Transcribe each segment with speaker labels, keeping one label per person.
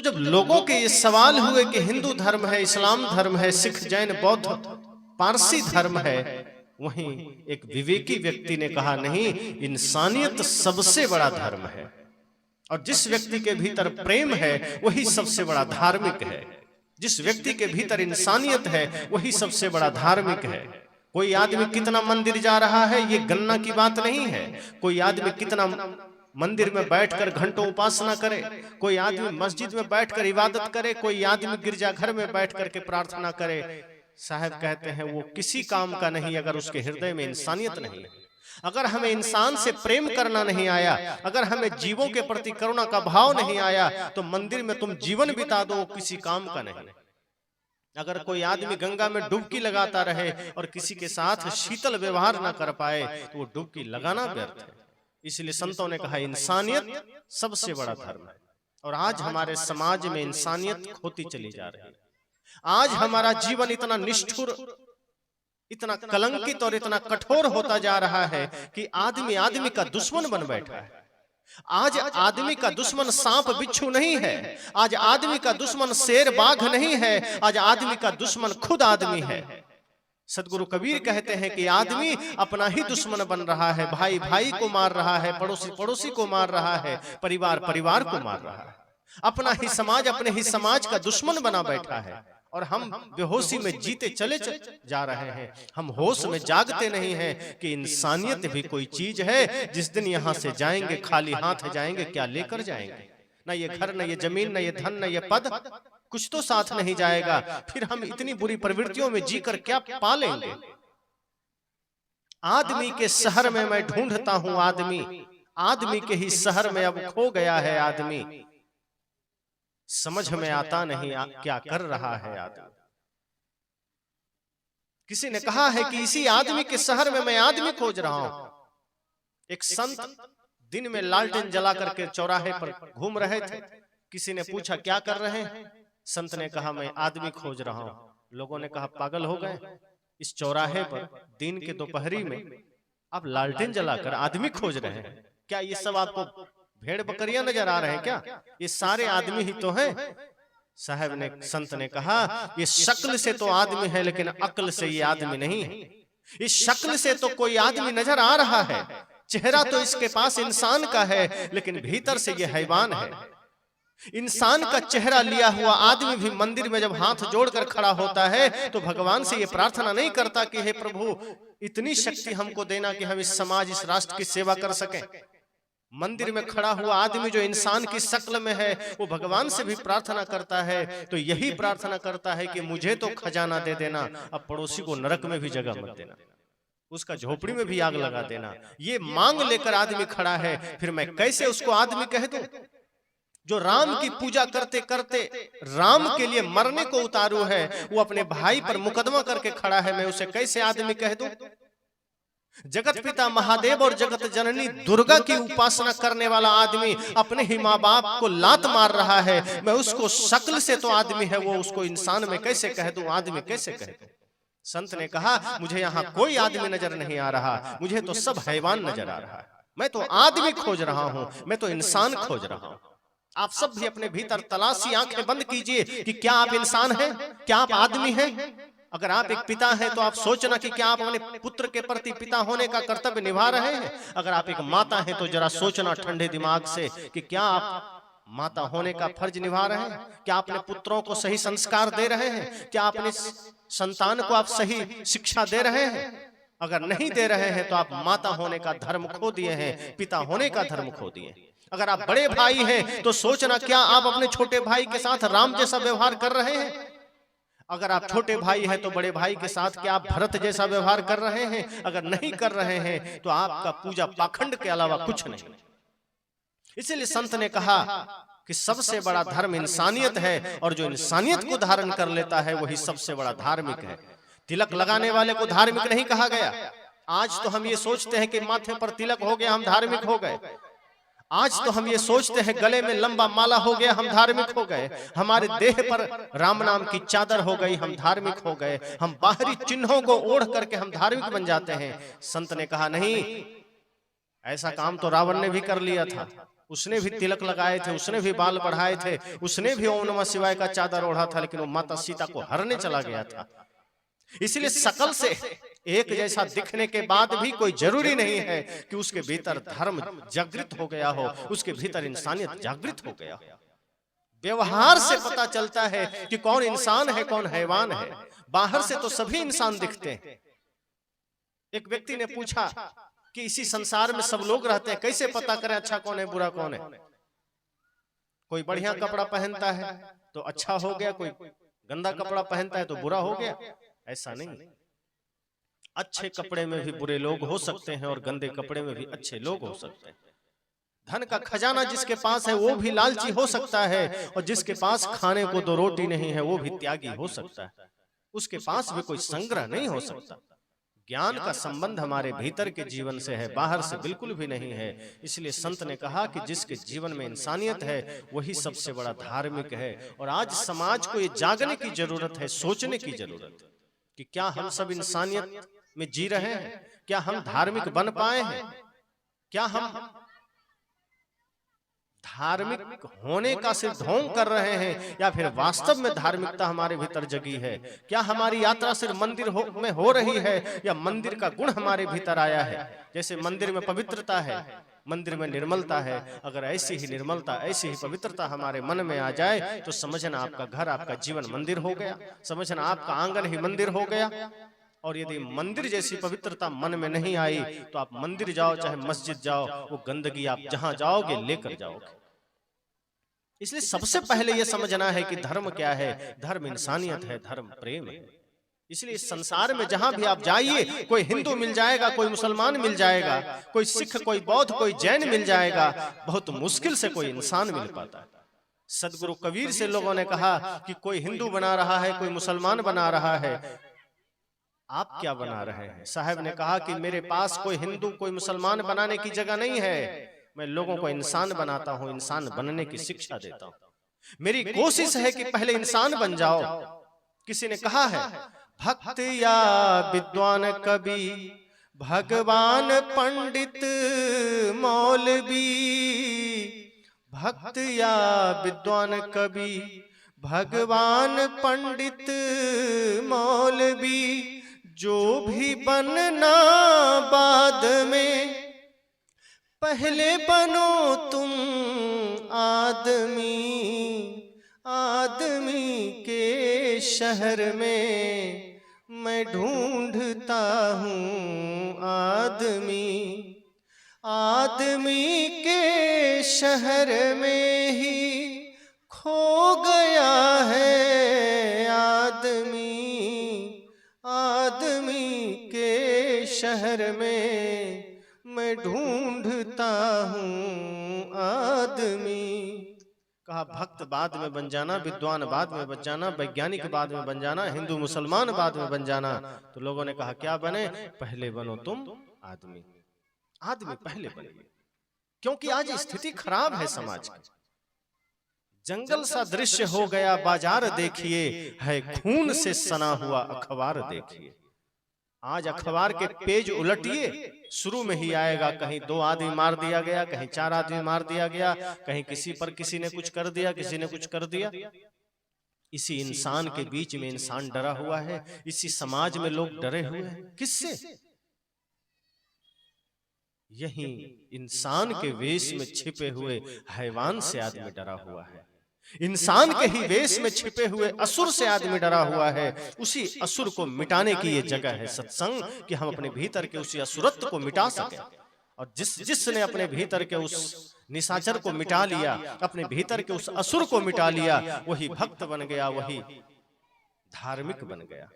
Speaker 1: जब लोगों के ये सवाल हुए कि हिंदू धर्म है, इस्लाम धर्म है, सिख जैन बौद्ध पारसी धर्म है, वहीं एक विवेकी व्यक्ति ने कहा नहीं, इंसानियत सबसे बड़ा धर्म है और जिस व्यक्ति के भीतर प्रेम है वही सबसे बड़ा धार्मिक है। जिस व्यक्ति के भीतर इंसानियत है वही सबसे बड़ा धार्मिक है। कोई आदमी कितना मंदिर जा रहा है ये गणना की बात नहीं है। कोई आदमी कितना मंदिर में बैठकर घंटों उपासना करे, कोई आदमी मस्जिद में बैठकर इबादत करे, कोई आदमी गिरजाघर में बैठकर के प्रार्थना करे, साहब कहते हैं वो किसी काम का नहीं अगर उसके हृदय में इंसानियत नहीं है। अगर हमें इंसान से प्रेम करना नहीं आया, अगर हमें जीवों के प्रति करुणा का भाव नहीं आया, तो मंदिर में तुम जीवन बिता दो, किसी काम का नहीं। अगर कोई आदमी गंगा में डुबकी लगाता रहे और किसी के साथ शीतल व्यवहार ना कर पाए तो वो डुबकी लगाना व्यर्थ है। इसलिए संतों ने कहा इंसानियत सबसे बड़ा धर्म है। और आज हमारे समाज में इंसानियत खोती चली जा रही है। आज हमारा जीवन इतना निष्ठुर, इतना कलंकित और इतना कठोर होता जा रहा है कि आदमी आदमी का दुश्मन बन बैठा है। आज आदमी का दुश्मन सांप बिच्छू नहीं है, आज आदमी का दुश्मन शेर बाघ नहीं है, आज आदमी का दुश्मन खुद आदमी है। सदगुरु कबीर कहते हैं कि आदमी अपना ही दुश्मन बन रहा है, भाई भाई को मार रहा है, पड़ोसी पड़ोसी को मार रहा है, परिवार परिवार को मार रहा है। अपना ही समाज अपने ही समाज का दुश्मन बना बैठा है और हम बेहोशी में जीते चले जा रहे हैं। हम होश में जागते नहीं हैं कि इंसानियत भी कोई चीज है। जिस दिन यहाँ से जाएंगे खाली हाथ जाएंगे, क्या लेकर जाएंगे? ना ये घर, ना ये जमीन, ना ये धन, ना ये पद, कुछ तो साथ नहीं जाएगा। फिर हम इतनी बुरी प्रवृत्तियों में जीकर क्या पालेंगे? आदमी के शहर में मैं ढूंढता हूं आदमी, आदमी के ही शहर में अब खो गया है आदमी। समझ में आता नहीं क्या कर रहा है आदमी। किसी ने कहा है कि इसी आदमी के शहर में मैं आदमी खोज रहा हूं। एक संत दिन में लालटेन जला करके चौराहे पर घूम रहे थे। किसी ने पूछा क्या कर रहे हैं? संत ने कहा मैं आदमी खोज रहा हूं। लोगों ने कहा पागल हो गए, इस चौराहे पर दिन के दोपहरी में आप लालटेन जलाकर आदमी खोज रहे हैं? क्या ये सब आपको भेड़ बकरियां नजर आ रहे हैं क्या? ये सारे आदमी ही तो हैं। साहब ने, संत ने कहा ये शक्ल से तो आदमी है लेकिन अक्ल से ये आदमी नहीं है। इस शक्ल से तो कोई आदमी नजर आ रहा है, चेहरा तो इसके पास इंसान का है लेकिन भीतर से ये हैवान है। इंसान का चेहरा लिया हुआ आदमी भी मंदिर में जब हाथ जोड़कर खड़ा होता है तो भगवान से ये प्रार्थना नहीं करता कि हे प्रभु इतनी शक्ति हमको देना कि हम इस समाज, इस राष्ट्र की सेवा कर सकें। मंदिर में खड़ा हुआ आदमी जो इंसान की शक्ल में है वो भगवान से भी प्रार्थना करता है, तो यही प्रार्थना करता है कि मुझे तो खजाना दे देना, अब पड़ोसी को नरक में भी जगह मत देना, उसका झोपड़ी में भी आग लगा देना। ये मांग लेकर आदमी खड़ा है, फिर मैं कैसे उसको आदमी कह दूं? जो राम की पूजा करते करते राम के लिए मरने को उतारू है, वो अपने भाई पर मुकदमा करके खड़ा है, मैं उसे कैसे आदमी कह दूं? जगत पिता महादेव और जगत जननी दुर्गा की उपासना करने वाला आदमी अपने ही माँ बाप को लात मार रहा है, मैं उसको शक्ल से तो आदमी है, वो उसको इंसान में कैसे कह दूं, आदमी कैसे कह दूं? संत ने कहा मुझे यहाँ कोई आदमी नजर नहीं आ रहा, मुझे तो सब हैवान नजर आ रहा है। मैं तो आदमी खोज रहा हूँ, मैं तो इंसान खोज रहा हूँ। आप सब भी अपने भीतर तलाशी आंखें बंद कीजिए कि क्या आप इंसान हैं, क्या आप आदमी हैं? अगर आप एक पिता हैं तो आप सोचना कि क्या आप अपने पुत्र के प्रति पिता होने का कर्तव्य निभा रहे हैं। अगर आप एक माता हैं तो जरा सोचना ठंडे दिमाग से कि क्या आप माता होने का फर्ज निभा रहे हैं? क्या अपने पुत्रों को सही संस्कार दे रहे हैं? क्या अपने संतान को आप सही शिक्षा दे रहे हैं? अगर नहीं दे रहे हैं तो आप माता होने का धर्म खो दिए हैं, पिता होने का धर्म खो दिए। अगर आप बड़े भाई हैं तो सोचना क्या आप अपने छोटे भाई के साथ राम जैसा व्यवहार कर रहे हैं? अगर आप छोटे भाई हैं तो बड़े भाई के साथ क्या आप भरत जैसा व्यवहार कर रहे हैं? अगर नहीं कर रहे हैं तो आपका पूजा पाखंड के अलावा कुछ नहीं। इसीलिए संत ने कहा कि सबसे बड़ा धर्म इंसानियत है और जो इंसानियत को धारण कर लेता है वही सबसे बड़ा धार्मिक है। तिलक लगाने वाले को धार्मिक नहीं कहा गया। आज तो हम ये सोचते हैं कि माथे पर तिलक हो गया हम धार्मिक हो गए। आज तो हम ये सोचते हैं गले में लंबा माला हो गया हम धार्मिक हो गए। हमारे देह पर राम नाम की चादर हो गई हम धार्मिक हो गए। हम बाहरी चिन्हों को ओढ़ करके हम धार्मिक बन जाते हैं। संत ने कहा नहीं, ऐसा काम तो रावण ने भी कर लिया था। उसने भी तिलक लगाए थे, उसने भी बाल बढ़ाए थे, उसने भी ओम नमः शिवाय का चादर ओढ़ा था, लेकिन वो माता सीता को हरने चला गया था। इसलिए शकल से एक जैसा दिखने के बाद भी कोई जरूरी नहीं है कि उसके भीतर धर्म जागृत हो गया हो, उसके भीतर इंसानियत जागृत हो गया हो। व्यवहार से पता चलता है कि कौन इंसान है, कौन हैवान है। बाहर से तो सभी इंसान दिखते हैं। एक व्यक्ति ने पूछा कि इसी संसार में सब लोग रहते हैं, कैसे पता करें अच्छा कौन है, बुरा कौन है? कोई बढ़िया कपड़ा पहनता है तो अच्छा हो गया, कोई गंदा कपड़ा पहनता है तो बुरा हो गया। ऐसा नहीं, अच्छे कपड़े में भी बुरे लोग हो सकते हैं और गंदे कपड़े में भी अच्छे लोग हो सकते हैं। धन का खजाना जिसके पास है वो भी लालची हो सकता है, और जिसके पास खाने को दो रोटी नहीं है वो भी त्यागी हो सकता है। उसके पास भी कोई संग्रह नहीं हो सकता। ज्ञान का संबंध हमारे भीतर के जीवन से है, बाहर से बिल्कुल भी नहीं है। इसलिए संत ने कहा कि जिसके जीवन में इंसानियत है वही सबसे बड़ा धार्मिक है। और आज समाज को ये जागने की जरूरत है, सोचने की जरूरत है कि क्या हम सब इंसानियत में जी रहे हैं? क्या हम धार्मिक बन पाए हैं? क्या हम धार्मिक होने का सिर्फ ढोंग कर रहे हैं, या फिर वास्तव में धार्मिकता हमारे भीतर जगी है? क्या हमारी यात्रा सिर्फ मंदिर में हो रही है, या मंदिर का गुण हमारे भीतर आया है? जैसे मंदिर में पवित्रता है, मंदिर में निर्मलता है। अगर ऐसी ही निर्मलता, ऐसी ही पवित्रता हमारे मन में आ जाए तो समझना आपका घर, आपका जीवन मंदिर हो गया, समझना आपका आंगन ही मंदिर हो गया। और यदि मंदिर जैसी पवित्रता मन में नहीं आई तो आप मंदिर जाओ चाहे मस्जिद जाओ, वो गंदगी आप जहां जाओगे लेकर जाओगे। इसलिए सबसे पहले यह समझना है कि धर्म क्या है। धर्म इंसानियत है, धर्म प्रेम है। इसलिए संसार में जहां भी आप जाइए, कोई हिंदू मिल जाएगा, कोई मुसलमान मिल जाएगा, कोई सिख, कोई बौद्ध, कोई जैन मिल जाएगा, बहुत मुश्किल से कोई इंसान मिल पाता है। सदगुरु कबीर से लोगों ने कहा कि कोई हिंदू बना रहा है, कोई मुसलमान बना रहा है, आप क्या बना रहे हैं? साहब ने कहा कि मेरे पास कोई हिंदू, कोई मुसलमान बनाने की जगह नहीं है, मैं लोगों को इंसान बनाता हूं, इंसान बनने की शिक्षा देता हूं। मेरी कोशिश है कि पहले इंसान बन जाओ। किसी ने कहा है, भक्त या विद्वान कवि, भगवान पंडित मौलवी। भक्त या विद्वान कवि, भगवान पंडित मौलवी, जो भी बनना बाद में, पहले बनो तुम आदमी। आदमी के शहर में मैं ढूंढता हूँ आदमी। आदमी के शहर में ही खो गया है आदमी। आदमी के शहर में मैं ढूंढता हूँ आदमी। कहा भक्त बाद में बन जाना, विद्वान बाद में बन जाना, वैज्ञानिक बाद में बन जाना, हिंदू मुसलमान बाद में बन जाना। तो लोगों ने कहा क्या बने? पहले बनो तुम आदमी। आदमी पहले बने, क्योंकि आज स्थिति खराब है समाज की। जंगल सा दृश्य हो गया बाजार देखिए, है खून से सना हुआ अखबार देखिए। आज अखबार के पेज उलटिए, शुरू में ही आएगा कहीं 2 आदमी मार दिया गया, कहीं 4 आदमी मार दिया गया, कहीं किसी पर किसी ने कुछ कर दिया, किसी ने कुछ कर दिया। इसी इंसान के बीच में इंसान डरा हुआ है, इसी समाज में लोग डरे हुए हैं। किससे? यही इंसान के वेश में छिपे हुए हैवान से आदमी डरा हुआ है। इंसान के ही वेश में छिपे हुए असुर से आदमी डरा हुआ है। उसी असुर को मिटाने की ये जगह है सत्संग, कि हम अपने भीतर के उसी असुरत्व को मिटा सके। और जिसने अपने भीतर के उस निशाचर को मिटा लिया, अपने भीतर के उस असुर को मिटा लिया, वही भक्त बन गया, वही धार्मिक बन गया।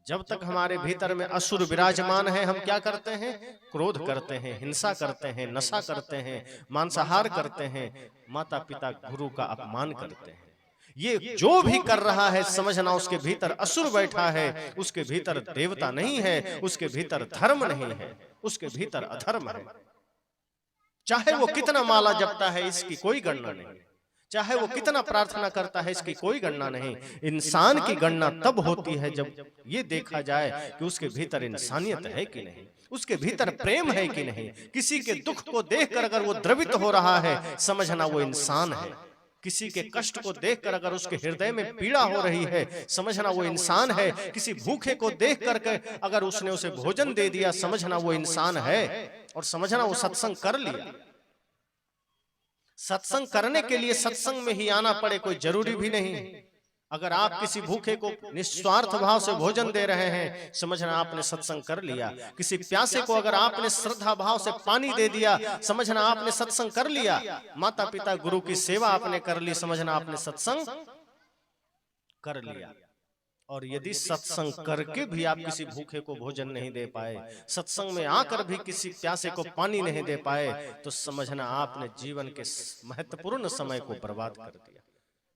Speaker 1: जब तक हमारे भीतर में असुर विराजमान है, हम क्या करते हैं? क्रोध करते हैं, हिंसा करते हैं, नशा करते हैं, मांसाहार करते हैं, माता पिता गुरु का अपमान करते हैं। ये जो भी कर रहा है समझना उसके भीतर असुर बैठा है, उसके भीतर देवता नहीं है, उसके भीतर धर्म नहीं है, उसके भीतर अधर्म है। चाहे वो कितना माला जपता है इसकी कोई गणना नहीं, चाहे वो कितना प्रार्थना करता है इसकी कोई गणना नहीं। इंसान की गणना तब होती है जब ये देखा जाए कि उसके भीतर इंसानियत है कि नहीं, उसके भीतर प्रेम है कि नहीं। किसी के दुख को देखकर अगर वो द्रवित हो रहा है, समझना वो इंसान है। किसी के कष्ट को देखकर अगर उसके हृदय में पीड़ा हो रही है, समझना वो इंसान है। किसी भूखे को देख करके अगर उसने उसे भोजन दे दिया, समझना वो इंसान है। और समझना वो सत्संग कर लिया। सत्संग करने के लिए सत्संग में ही आना पड़े कोई जरूरी भी नहीं। अगर आप किसी भूखे को निस्वार्थ भाव से भोजन दे रहे हैं, समझना आपने सत्संग कर लिया। किसी प्यासे को अगर आपने श्रद्धा भाव से पानी दे दिया, समझना आपने सत्संग कर लिया। माता पिता गुरु की सेवा आपने कर ली, समझना आपने सत्संग कर लिया। और यदि सत्संग करके भी आप किसी भूखे को भोजन नहीं दे पाए, सत्संग में आकर भी किसी प्यासे को पानी नहीं दे पाए, तो समझना आपने जीवन के महत्वपूर्ण समय को बर्बाद कर दिया।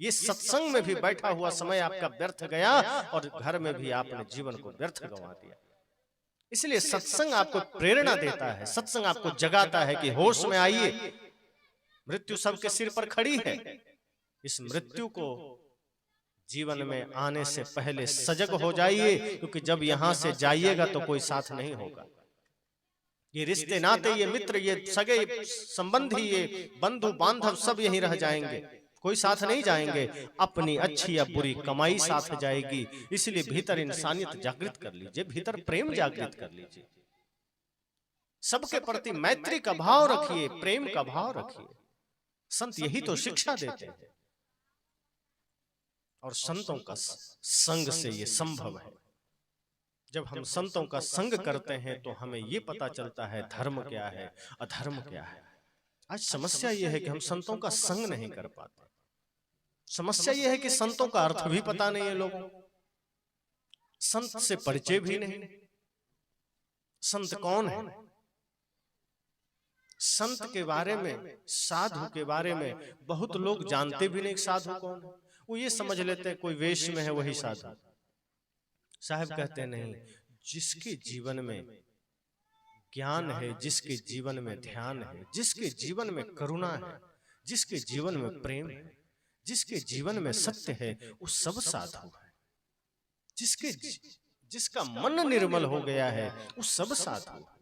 Speaker 1: ये सत्संग में भी बैठा हुआ समय आपका व्यर्थ गया और घर में भी आपने जीवन को व्यर्थ गंवा दिया। इसलिए सत्संग आपको प्रेरणा देता है, सत्संग आपको जगाता है कि होश में आइए, मृत्यु सबके सिर पर खड़ी है। इस मृत्यु को जीवन में आने से पहले सजग हो जाइए, क्योंकि जब यहां से जाइएगा तो कोई साथ नहीं होगा। ये रिश्ते नाते, ये मित्र, ये सगे संबंधी, ये बंधु बांधव सब यहीं रह जाएंगे, कोई साथ नहीं जाएंगे। अपनी अच्छी या बुरी कमाई साथ जाएगी। इसलिए भीतर इंसानियत जागृत कर लीजिए, भीतर प्रेम जागृत कर लीजिए। सबके प्रति मैत्री का भाव रखिए, प्रेम का भाव रखिए। संत यही तो शिक्षा देते हैं और संतों का संग से ये संभव है। जब हम संतों का संग करते हैं तो हमें ये पता चलता है धर्म क्या है, अधर्म क्या है। आज समस्या ये है कि हम संतों का संग नहीं कर पाते। समस्या ये है कि संतों का अर्थ भी पता नहीं है लोगों को, संत से परिचय भी नहीं। संत कौन है? संत के बारे में, साधु के बारे में बहुत लोग जानते भी नहीं साधु कौन है। वो ये समझ लेते हैं कोई वेश में है वही साधु। साहब कहते नहीं, जिसके जीवन में ज्ञान है, जिसके जीवन में ध्यान है, जिसके जीवन में करुणा है, जिसके जीवन में प्रेम है, जिसके जीवन में सत्य है, वो सब साधु है। जिसका मन निर्मल हो गया है वो सब साधु है।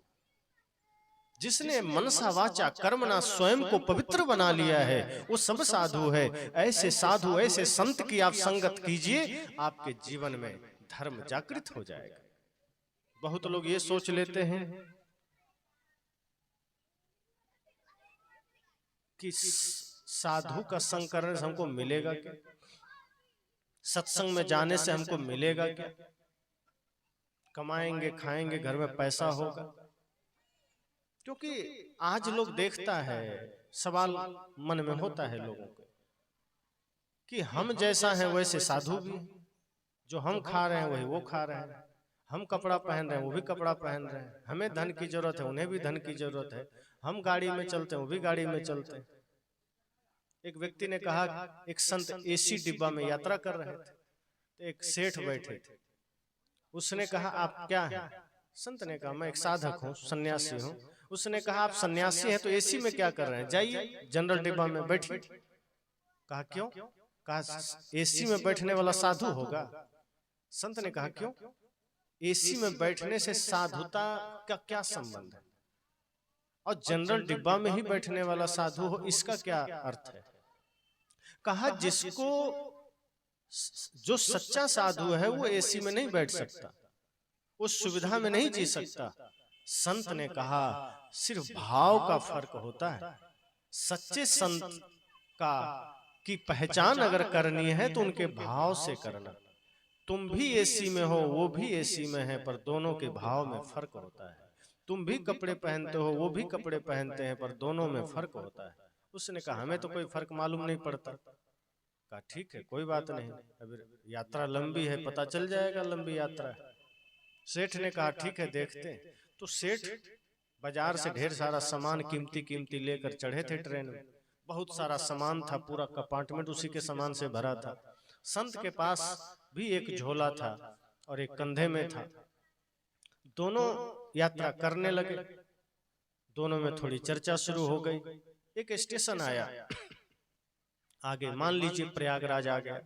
Speaker 1: जिसने मनसा वाचा कर्मणा स्वयं को पवित्र बना लिया है वो सब साधु है। ऐसे साधु, ऐसे संत की आप संगत कीजिए, आपके जीवन में धर्म जागृत हो जाएगा। बहुत लोग ये सोच लेते हैं कि साधु का संग करने से हमको मिलेगा क्या, सत्संग में जाने से हमको मिलेगा क्या, कमाएंगे खाएंगे घर में पैसा होगा। क्योंकि आज लोग देखता है, सवाल मन में होता है लोगों के कि हम जैसा हैं वैसे साधु भी, जो हम खा रहे हैं वही वो खा रहे हैं, हम कपड़ा पहन रहे हैं वो भी कपड़ा पहन रहे हैं, हमें धन की जरूरत है उन्हें भी धन की जरूरत है, हम गाड़ी में चलते हैं वो भी गाड़ी में चलते हैं। एक व्यक्ति ने कहा, एक संत एसी डिब्बा में यात्रा कर रहे थे, तो एक सेठ बैठे थे। उसने कहा आप क्या हैं? संत ने कहा मैं एक साधक हूँ, सन्यासी हूँ। उसने कहा आप सन्यासी हैं तो एसी में क्या कर रहे हैं, जाइए जनरल डिब्बा में बैठिए। कहा क्यों? कहा एसी में बैठने वाला साधु होगा। संत ने कहा क्यों? एसी में बैठने से साधुता का क्या संबंध है, और जनरल डिब्बा में ही बैठने वाला साधु हो इसका क्या अर्थ है? कहा जिसको, जो सच्चा साधु है वो एसी में नहीं बैठ सकता, उस सुविधा में नहीं जी सकता। संत ने कहा सिर्फ भाव का फर्क होता है। सच्चे संत का की पहचान अगर करनी है तो उनके भाव से करना। तुम भी एसी में हो वो भी एसी में है, पर दोनों के भाव में फर्क होता है। तुम भी कपड़े पहनते हो वो भी कपड़े पहनते हैं, पर दोनों में फर्क होता है। उसने कहा हमें तो कोई फर्क मालूम नहीं पड़ता। कहा ठीक है कोई बात नहीं, अभी यात्रा लंबी है पता चल जाएगा, लंबी यात्रा है। सेठ ने कहा ठीक है देखते हैं। तो सेठ बाजार से ढेर सारा सामान कीमती कीमती लेकर चढ़े थे ट्रेन में। बहुत सारा सामान था, पूरा कंपार्टमेंट उसी के सामान से भरा था। संत के पास भी एक झोला था और एक कंधे में था। दोनों यात्रा करने लगे, दोनों में थोड़ी चर्चा शुरू हो गई। एक स्टेशन आया, आगे मान लीजिए प्रयागराज आ गया।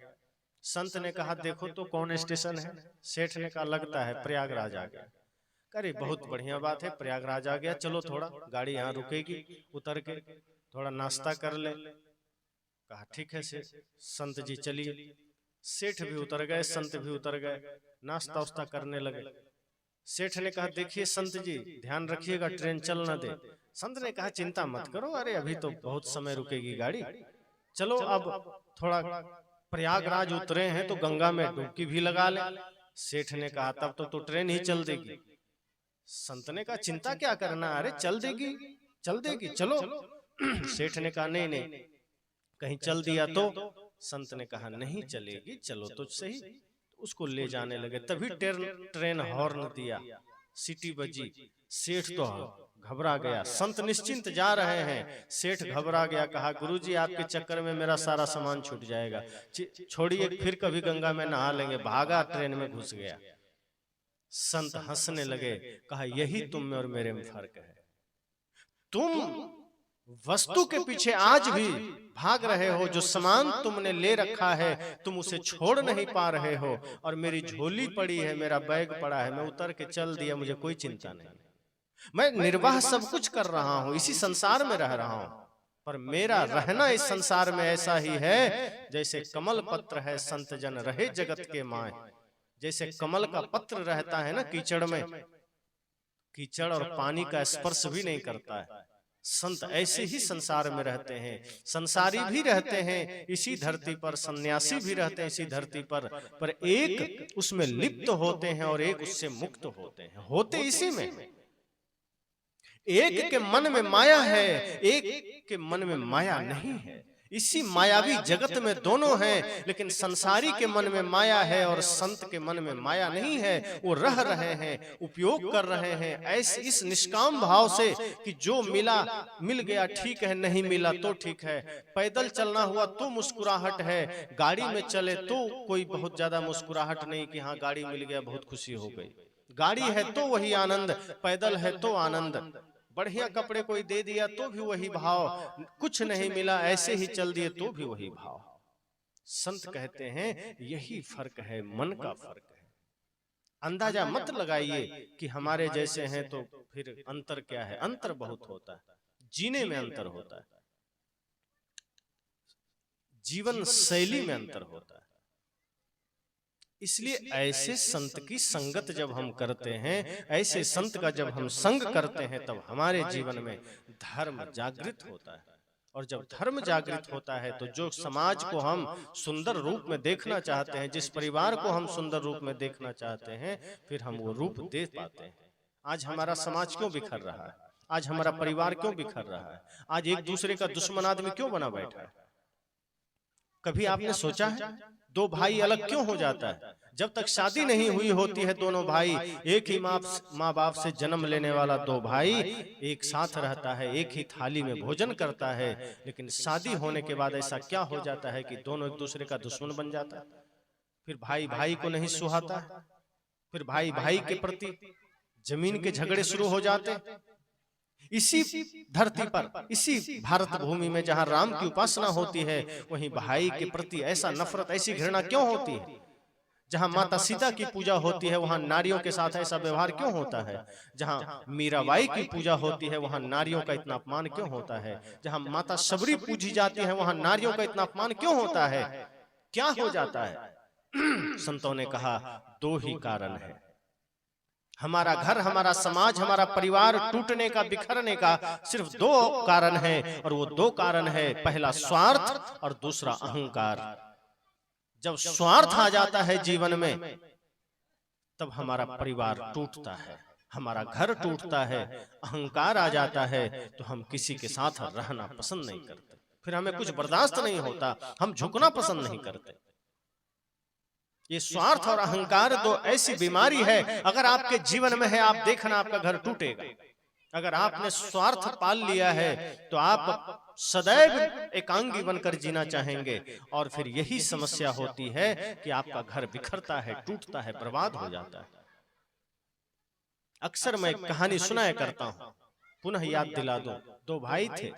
Speaker 1: संत ने कहा देखो तो कौन स्टेशन है? सेठ ने कहा लगता है प्रयागराज आ गया। अरे बहुत बढ़िया बात है, प्रयागराज आ गया, चलो थोड़ा गाड़ी यहाँ रुकेगी, उतर के थोड़ा नाश्ता कर ले। कहा ठीक है सेठ। संत जी चलिए। सेठ भी उतर गए, संत भी उतर गए, नाश्ता उस्ता करने लगे। सेठ ने कहा देखिए संत जी ध्यान रखिएगा ट्रेन चल न दे। संत ने कहा चिंता मत करो, अरे अभी तो बहुत समय रुकेगी गाड़ी, चलो अब थोड़ा प्रयागराज उतरे हैं तो गंगा में डुबकी भी लगा ले। सेठ ने कहा तब तो ट्रेन ही चल देगी। संत ने कहा चिंता क्या करना, अरे चल देगी चल देगी चलो। सेठ ने कहा नहीं नहीं, कहीं चल दिया तो? संत ने कहा नहीं चलेगी, चलो तो सही। उसको ले जाने लगे, तभी ट्रेन हॉर्न दिया, सीटी बजी। सेठ तो घबरा गया, संत निश्चिंत जा रहे हैं, सेठ घबरा गया। कहा गुरुजी आपके चक्कर में मेरा सारा सामान छूट जाएगा, छोड़िए फिर कभी गंगा में नहा लेंगे। भागा, ट्रेन में घुस गया। संत हंसने लगे, कहा यही तुम में और मेरे में फर्क है। तुम वस्तु के पीछे आज भी भाग रहे हो, जो सामान तुमने ले रखा है तुम उसे छोड़ नहीं पा रहे हो। और मेरी झोली पड़ी है, मेरा बैग पड़ा है, मैं उतर के चल दिया, मुझे कोई चिंता नहीं, मैं निर्वाह सब कुछ कर रहा हूं, इसी संसार में रह रहा हूं। पर मेरा रहना इस संसार में ऐसा ही है जैसे कमल पत्र है संत जन रहे जगत के माय। जैसे कमल का पत्र रहता है ना कीचड़ में, कीचड़ और पानी का स्पर्श भी नहीं करता है, संत ऐसे ही संसार में रहते हैं। संसारी भी रहते हैं इसी धरती पर, सन्यासी भी रहते हैं इसी धरती पर एक उसमें लिप्त होते हैं और एक उससे मुक्त होते हैं, होते इसी में। एक के मन में माया है, एक के मन में माया नहीं है। इसी मायावी जगत में दोनों हैं, लेकिन संसारी के मन में माया है और संत के मन में माया नहीं है। वो रह रहे हैं, उपयोग कर रहे हैं ऐसे इस निष्काम भाव से कि जो मिला मिल गया ठीक है, नहीं मिला तो ठीक है। पैदल चलना हुआ तो मुस्कुराहट है, गाड़ी में चले तो कोई बहुत ज्यादा मुस्कुराहट नहीं कि हाँ गाड़ी मिल गया बहुत खुशी हो गई। गाड़ी है तो वही आनंद, पैदल है तो आनंद, बढ़िया कपड़े कोई दे दिया तो भी वही भाव, कुछ नहीं मिला ऐसे ही चल दिए तो भी वही भाव। संत कहते हैं यही फर्क है, मन का फर्क है। अंदाजा मत लगाइए कि हमारे जैसे हैं तो फिर अंतर क्या है, अंतर बहुत होता है, जीने में अंतर होता है, जीवन शैली में अंतर होता है। इसलिए ऐसे संत की संगत जब हम करते हैं, ऐसे संत का जब हम संग करते हैं, तब हमारे जीवन में धर्म जागृत होता है। और जब धर्म जागृत होता है तो जो समाज को हम सुंदर रूप में देखना चाहते हैं, जिस परिवार को हम सुंदर रूप में देखना चाहते हैं, फिर हम वो रूप दे पाते हैं। आज हमारा समाज क्यों बिखर रहा है, आज हमारा परिवार क्यों बिखर रहा है, आज एक दूसरे का दुश्मन आदमी क्यों बना बैठा है? कभी आपने सोचा है दो भाई अलग क्यों हो जाता है? जब तक शादी नहीं हुई होती है दोनों भाई, एक ही माँ बाप से जन्म लेने वाला दो भाई एक साथ रहता है, एक ही थाली में भोजन करता है। लेकिन शादी होने के बाद ऐसा क्या हो जाता है कि दोनों एक दूसरे का दुश्मन बन जाता है। फिर भाई भाई को नहीं सुहाता है, फिर भाई भाई के प्रति जमीन के झगड़े शुरू हो जाते हैं। इसी धरती पर, इसी भारत भूमि में जहां राम की उपासना होती है, वहीं भाई के प्रति ऐसा नफरत, ऐसी घृणा क्यों होती है? जहां माता सीता की पूजा होती है, वहां नारियों के साथ ऐसा व्यवहार क्यों होता है? जहां मीराबाई की पूजा होती है, वहां नारियों का इतना अपमान क्यों होता है? जहां माता शबरी पूजी जाती है, वहां नारियों का इतना अपमान क्यों होता है? क्या हो जाता है? संतों ने कहा दो ही कारण है। हमारा घर, हमारा समाज, हमारा परिवार टूटने का, बिखरने का सिर्फ दो कारण है, और वो दो कारण है, पहला स्वार्थ और दूसरा अहंकार। जब स्वार्थ आ जाता है जीवन में, तब हमारा परिवार टूटता है, हमारा घर टूटता है। अहंकार आ जाता है तो हम किसी के साथ रहना पसंद नहीं करते, फिर हमें कुछ बर्दाश्त नहीं होता, हम झुकना पसंद नहीं करते। ये स्वार्थ और अहंकार दो ऐसी बीमारी है, अगर आपके जीवन में है, आप देखना आपका घर टूटेगा। अगर आपने स्वार्थ पाल लिया है तो आप सदैव एकांगी बनकर जीना चाहेंगे, और फिर यही समस्या होती है कि आपका घर बिखरता है, टूटता है, बर्बाद हो जाता है। अक्सर मैं कहानी सुनाया करता हूं, पुनः याद दिला दूं। दो भाई थे,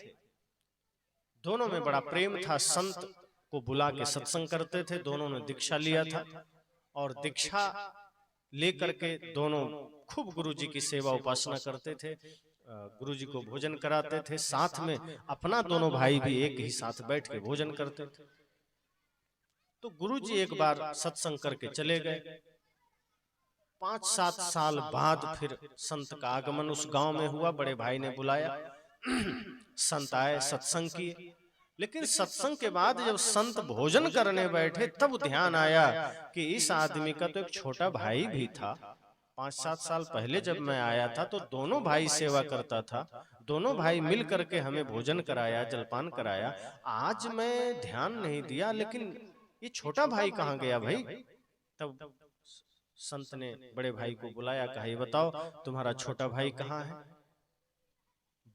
Speaker 1: दोनों में बड़ा प्रेम था। संत को बुला के सत्संग करते थे। दोनों ने दीक्षा लिया था और दीक्षा लेकर के दोनों खूब गुरुजी की सेवा उपासना करते थे, गुरुजी को भोजन कराते थे, साथ में अपना दोनों भाई भी एक ही साथ बैठ के भोजन करते थे। तो गुरुजी एक बार सत्संग करके चले गए। 5-7 साल बाद फिर संत का आगमन उस गांव में हुआ। बड़े भाई ने बुलाया, संत आए, सत्संग किए। लेकिन सत्संग के बाद जब संत भोजन करने बैठे तब ध्यान आया कि इस आदमी का तो एक छोटा भाई भी था। 5-7 साल पहले जब मैं आया था तो दोनों भाई सेवा करता था, दोनों भाई मिल करके हमें भोजन कराया, जलपान कराया। आज मैं ध्यान नहीं दिया, लेकिन ये छोटा भाई कहाँ गया भाई? तब संत ने बड़े भाई को बुलाया, कहा ये बताओ तुम्हारा छोटा भाई कहाँ है?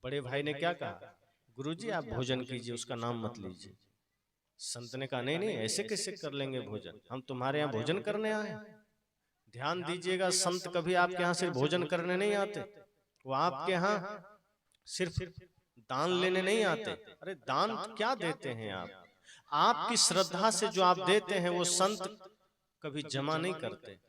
Speaker 1: बड़े भाई ने क्या कहा, गुरुजी आप भोजन कीजिए, उसका नाम मत लीजिए। संत ने कहा नहीं नहीं, ऐसे कैसे कर लेंगे भोजन, हम तुम्हारे यहाँ भोजन करने आए। ध्यान दीजिएगा, संत कभी आपके यहाँ सिर्फ भोजन करने नहीं आते, वो आपके यहाँ सिर्फ दान लेने नहीं आते। अरे दान क्या देते हैं आप? आपकी श्रद्धा से जो आप देते हैं वो संत कभी जमा नहीं करते।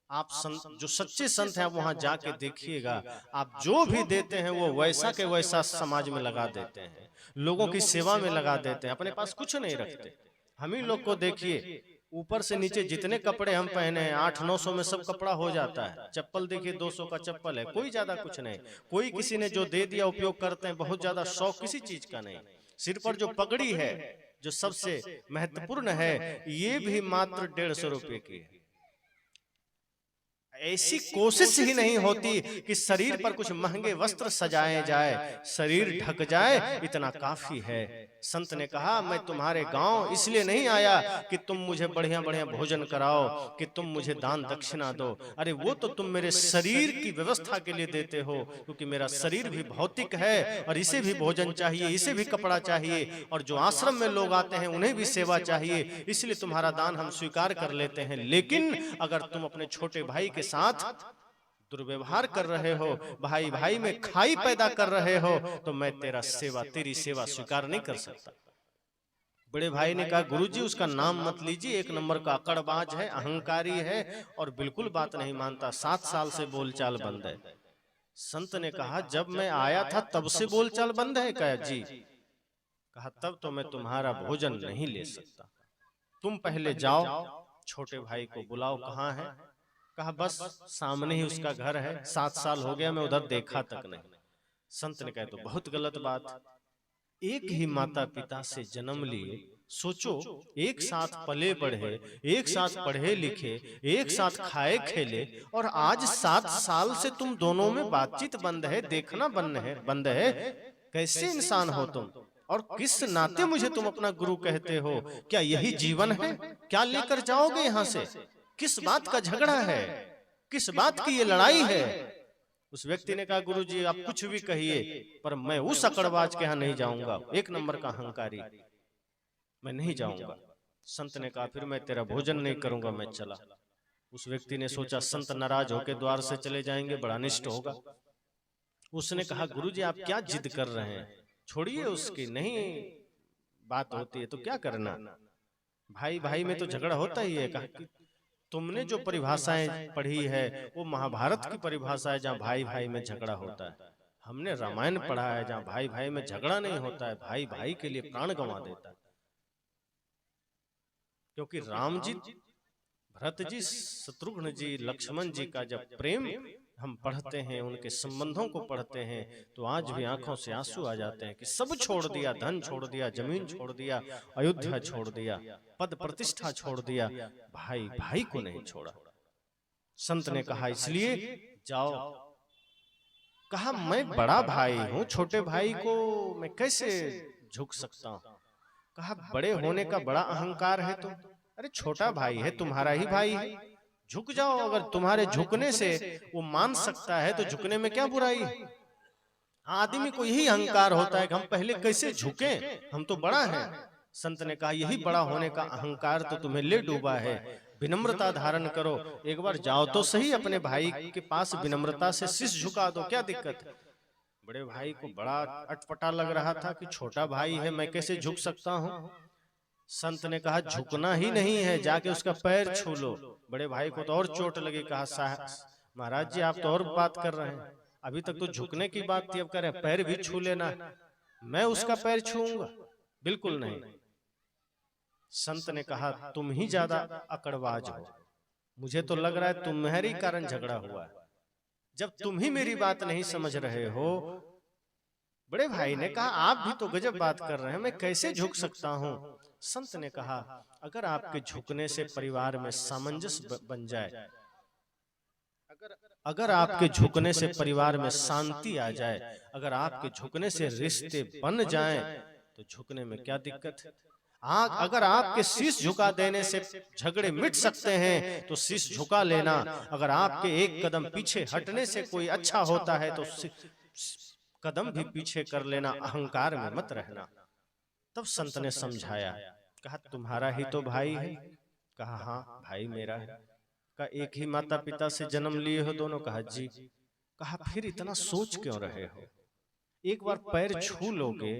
Speaker 1: आप संत, जो सच्चे संत हैं, आप वहां जाके देखिएगा, आप जो भी देते हैं वो वैसा के वैसा समाज में लगा देते हैं, लोगों की सेवा में लगा देते हैं, अपने पास कुछ नहीं रखते। हम ही लोग को देखिए, ऊपर से नीचे जितने कपड़े हम पहने हैं 800-900 में सब कपड़ा हो जाता है। चप्पल देखिए 200 का चप्पल है, कोई ज्यादा कुछ नहीं। कोई किसी ने जो दे दिया उपयोग करते हैं, बहुत ज्यादा शौक किसी चीज का नहीं। सिर पर जो पगड़ी है, जो सबसे महत्वपूर्ण है, ये भी मात्र 150 रुपए की है। ऐसी कोशिश ही नहीं होती कि शरीर पर कुछ महंगे वस्त्र सजाए जाए, शरीर ढक जाए, इतना काफी है। संत ने कहा मैं तुम्हारे गांव इसलिए नहीं आया कि तुम मुझे बढ़िया बढ़िया भोजन कराओ, कि तुम मुझे दान दक्षिणा दो। अरे वो तो तुम मेरे शरीर की व्यवस्था के लिए देते हो, क्योंकि मेरा शरीर भी भौतिक है और इसे भी भोजन चाहिए, इसे भी कपड़ा चाहिए, और जो आश्रम में लोग आते हैं उन्हें भी सेवा चाहिए, इसलिए तुम्हारा दान हम स्वीकार कर लेते हैं। लेकिन अगर तुम अपने छोटे भाई के साथ दुर्व्यवहार कर रहे हो, भाई भाई में खाई पैदा कर रहे हो, तो मैं तेरी सेवा स्वीकार नहीं कर सकता। बड़े भाई ने कहा गुरुजी उसका नाम मत लीजिए, एक नंबर का अकड़बाज है, अहंकारी है और बिल्कुल बात नहीं मानता, 7 साल से बोलचाल बंद है। संत ने कहा जब मैं आया था तब से बोलचाल बंद है? कहा जी। कहा तब तो मैं तुम्हारा भोजन नहीं ले सकता, तुम पहले जाओ, छोटे भाई को बुलाओ, कहाँ है? कहा बस सामने ही उसका घर है, 7 साल हो गया मैं उधर देखा तक नहीं। संत ने कहा तो बहुत गलत बात, एक ही माता पिता से जन्म लिए, सोचो एक साथ पले बढ़े, एक साथ पढ़े लिखे, एक साथ खाए खेले, और आज 7 साल से तुम दोनों में बातचीत बंद है, देखना बंद है। कैसे इंसान हो तुम, और किस नाते मुझे तुम अपना गुरु कहते हो? क्या यही जीवन है? क्या लेकर जाओगे यहाँ से? किस बात का झगड़ा है, किस बात की ये लड़ाई है? उस व्यक्ति ने कहा गुरुजी आप कुछ भी कहिए, पर मैं उस अकड़बाज के यहाँ नहीं जाऊंगा, एक नंबर का अहंकारी, मैं नहीं जाऊंगा। संत ने कहा फिर मैं तेरा भोजन नहीं करूंगा, मैं चला। उस व्यक्ति ने सोचा संत नाराज होकर द्वार से चले जाएंगे, बड़ा अनिष्ट होगा। उसने कहा गुरुजी आप क्या जिद कर रहे हैं, छोड़िए उसकी, नहीं बात होती है तो क्या करना, भाई भाई में तो झगड़ा होता ही है। कहा तुमने जो परिभाषाएं पढ़ी है वो महाभारत की परिभाषा है जहाँ भाई भाई में झगड़ा होता है। हमने रामायण पढ़ा है जहाँ भाई भाई में झगड़ा नहीं होता है, भाई भाई के लिए प्राण गंवा देता है। क्योंकि राम जी, भरत जी, शत्रुघ्न जी, लक्ष्मण जी का जब प्रेम हम पढ़ते हैं, उनके संबंधों को पढ़ते हैं, तो आज भी आंखों से आंसू आ जाते हैं कि सब छोड़ दिया, धन छोड़ दिया, जमीन छोड़ दिया, अयोध्या छोड़ दिया, पद प्रतिष्ठा छोड़ दिया, भाई भाई को नहीं छोड़ा। संत ने कहा इसलिए जाओ। कहा मैं बड़ा भाई हूं, छोटे भाई को मैं कैसे झुक सकता हूं? कहा बड़े होने का बड़ा अहंकार है तुम। अरे छोटा भाई है, तुम्हारा ही भाई है, झुक जाओ। अगर तुम्हारे झुकने से वो मान सकता है तो झुकने में क्या बुराई है? आदमी को यही अहंकार होता है कि हम पहले कैसे झुके, हम तो बड़ा हैं। संत ने कहा यही बड़ा होने का अहंकार तो तुम्हें ले डूबा है, विनम्रता धारण करो। एक बार जाओ तो सही अपने भाई के पास, विनम्रता से शीश झुका दो, क्या दिक्कत है? बड़े भाई को बड़ा अटपटा लग रहा था कि छोटा भाई है, मैं कैसे झुक सकता हूँ। संत ने कहा झुकना ही नहीं है, जाके उसका पैर छू लो। बड़े भाई को तो और चोट लगी। कहा साहब महाराज जी आप तो और बात कर रहे हैं, अभी तक तो झुकने की बात थी, अब कह रहे हैं पैर भी छू लेना, मैं उसका पैर छूऊंगा? बिल्कुल नहीं। संत ने कहा तुम ही ज्यादा अकड़बाज हो, मुझे तो लग रहा है तुम्हारे कारण झगड़ा हुआ है, जब तुम ही मेरी बात नहीं समझ रहे हो। बड़े भाई ने कहा आप भी तो गजब बात कर रहे हैं, मैं कैसे झुक सकता हूं? संत ने कहा अगर आपके झुकने से परिवार में सामंजस्य बन जाए, अगर आपके झुकने से परिवार में शांति आ जाए, अगर आपके झुकने से रिश्ते बन जाएं, तो झुकने में क्या दिक्कत है? अगर आपके शीश झुका देने से झगड़े मिट सकते हैं तो शीश झुका लेना। अगर आपके एक कदम पीछे हटने से कोई अच्छा होता है तो कदम भी पीछे कर लेना, अहंकार में मत रहना। तब संत ने समझाया, कहा तुम्हारा ही तो भाई है। कहा हाँ भाई मेरा है। कहा एक ही माता पिता से जन्म लिए हो दोनों? कहा जी। कहा फिर इतना सोच क्यों रहे हो? एक बार पैर छू लोगे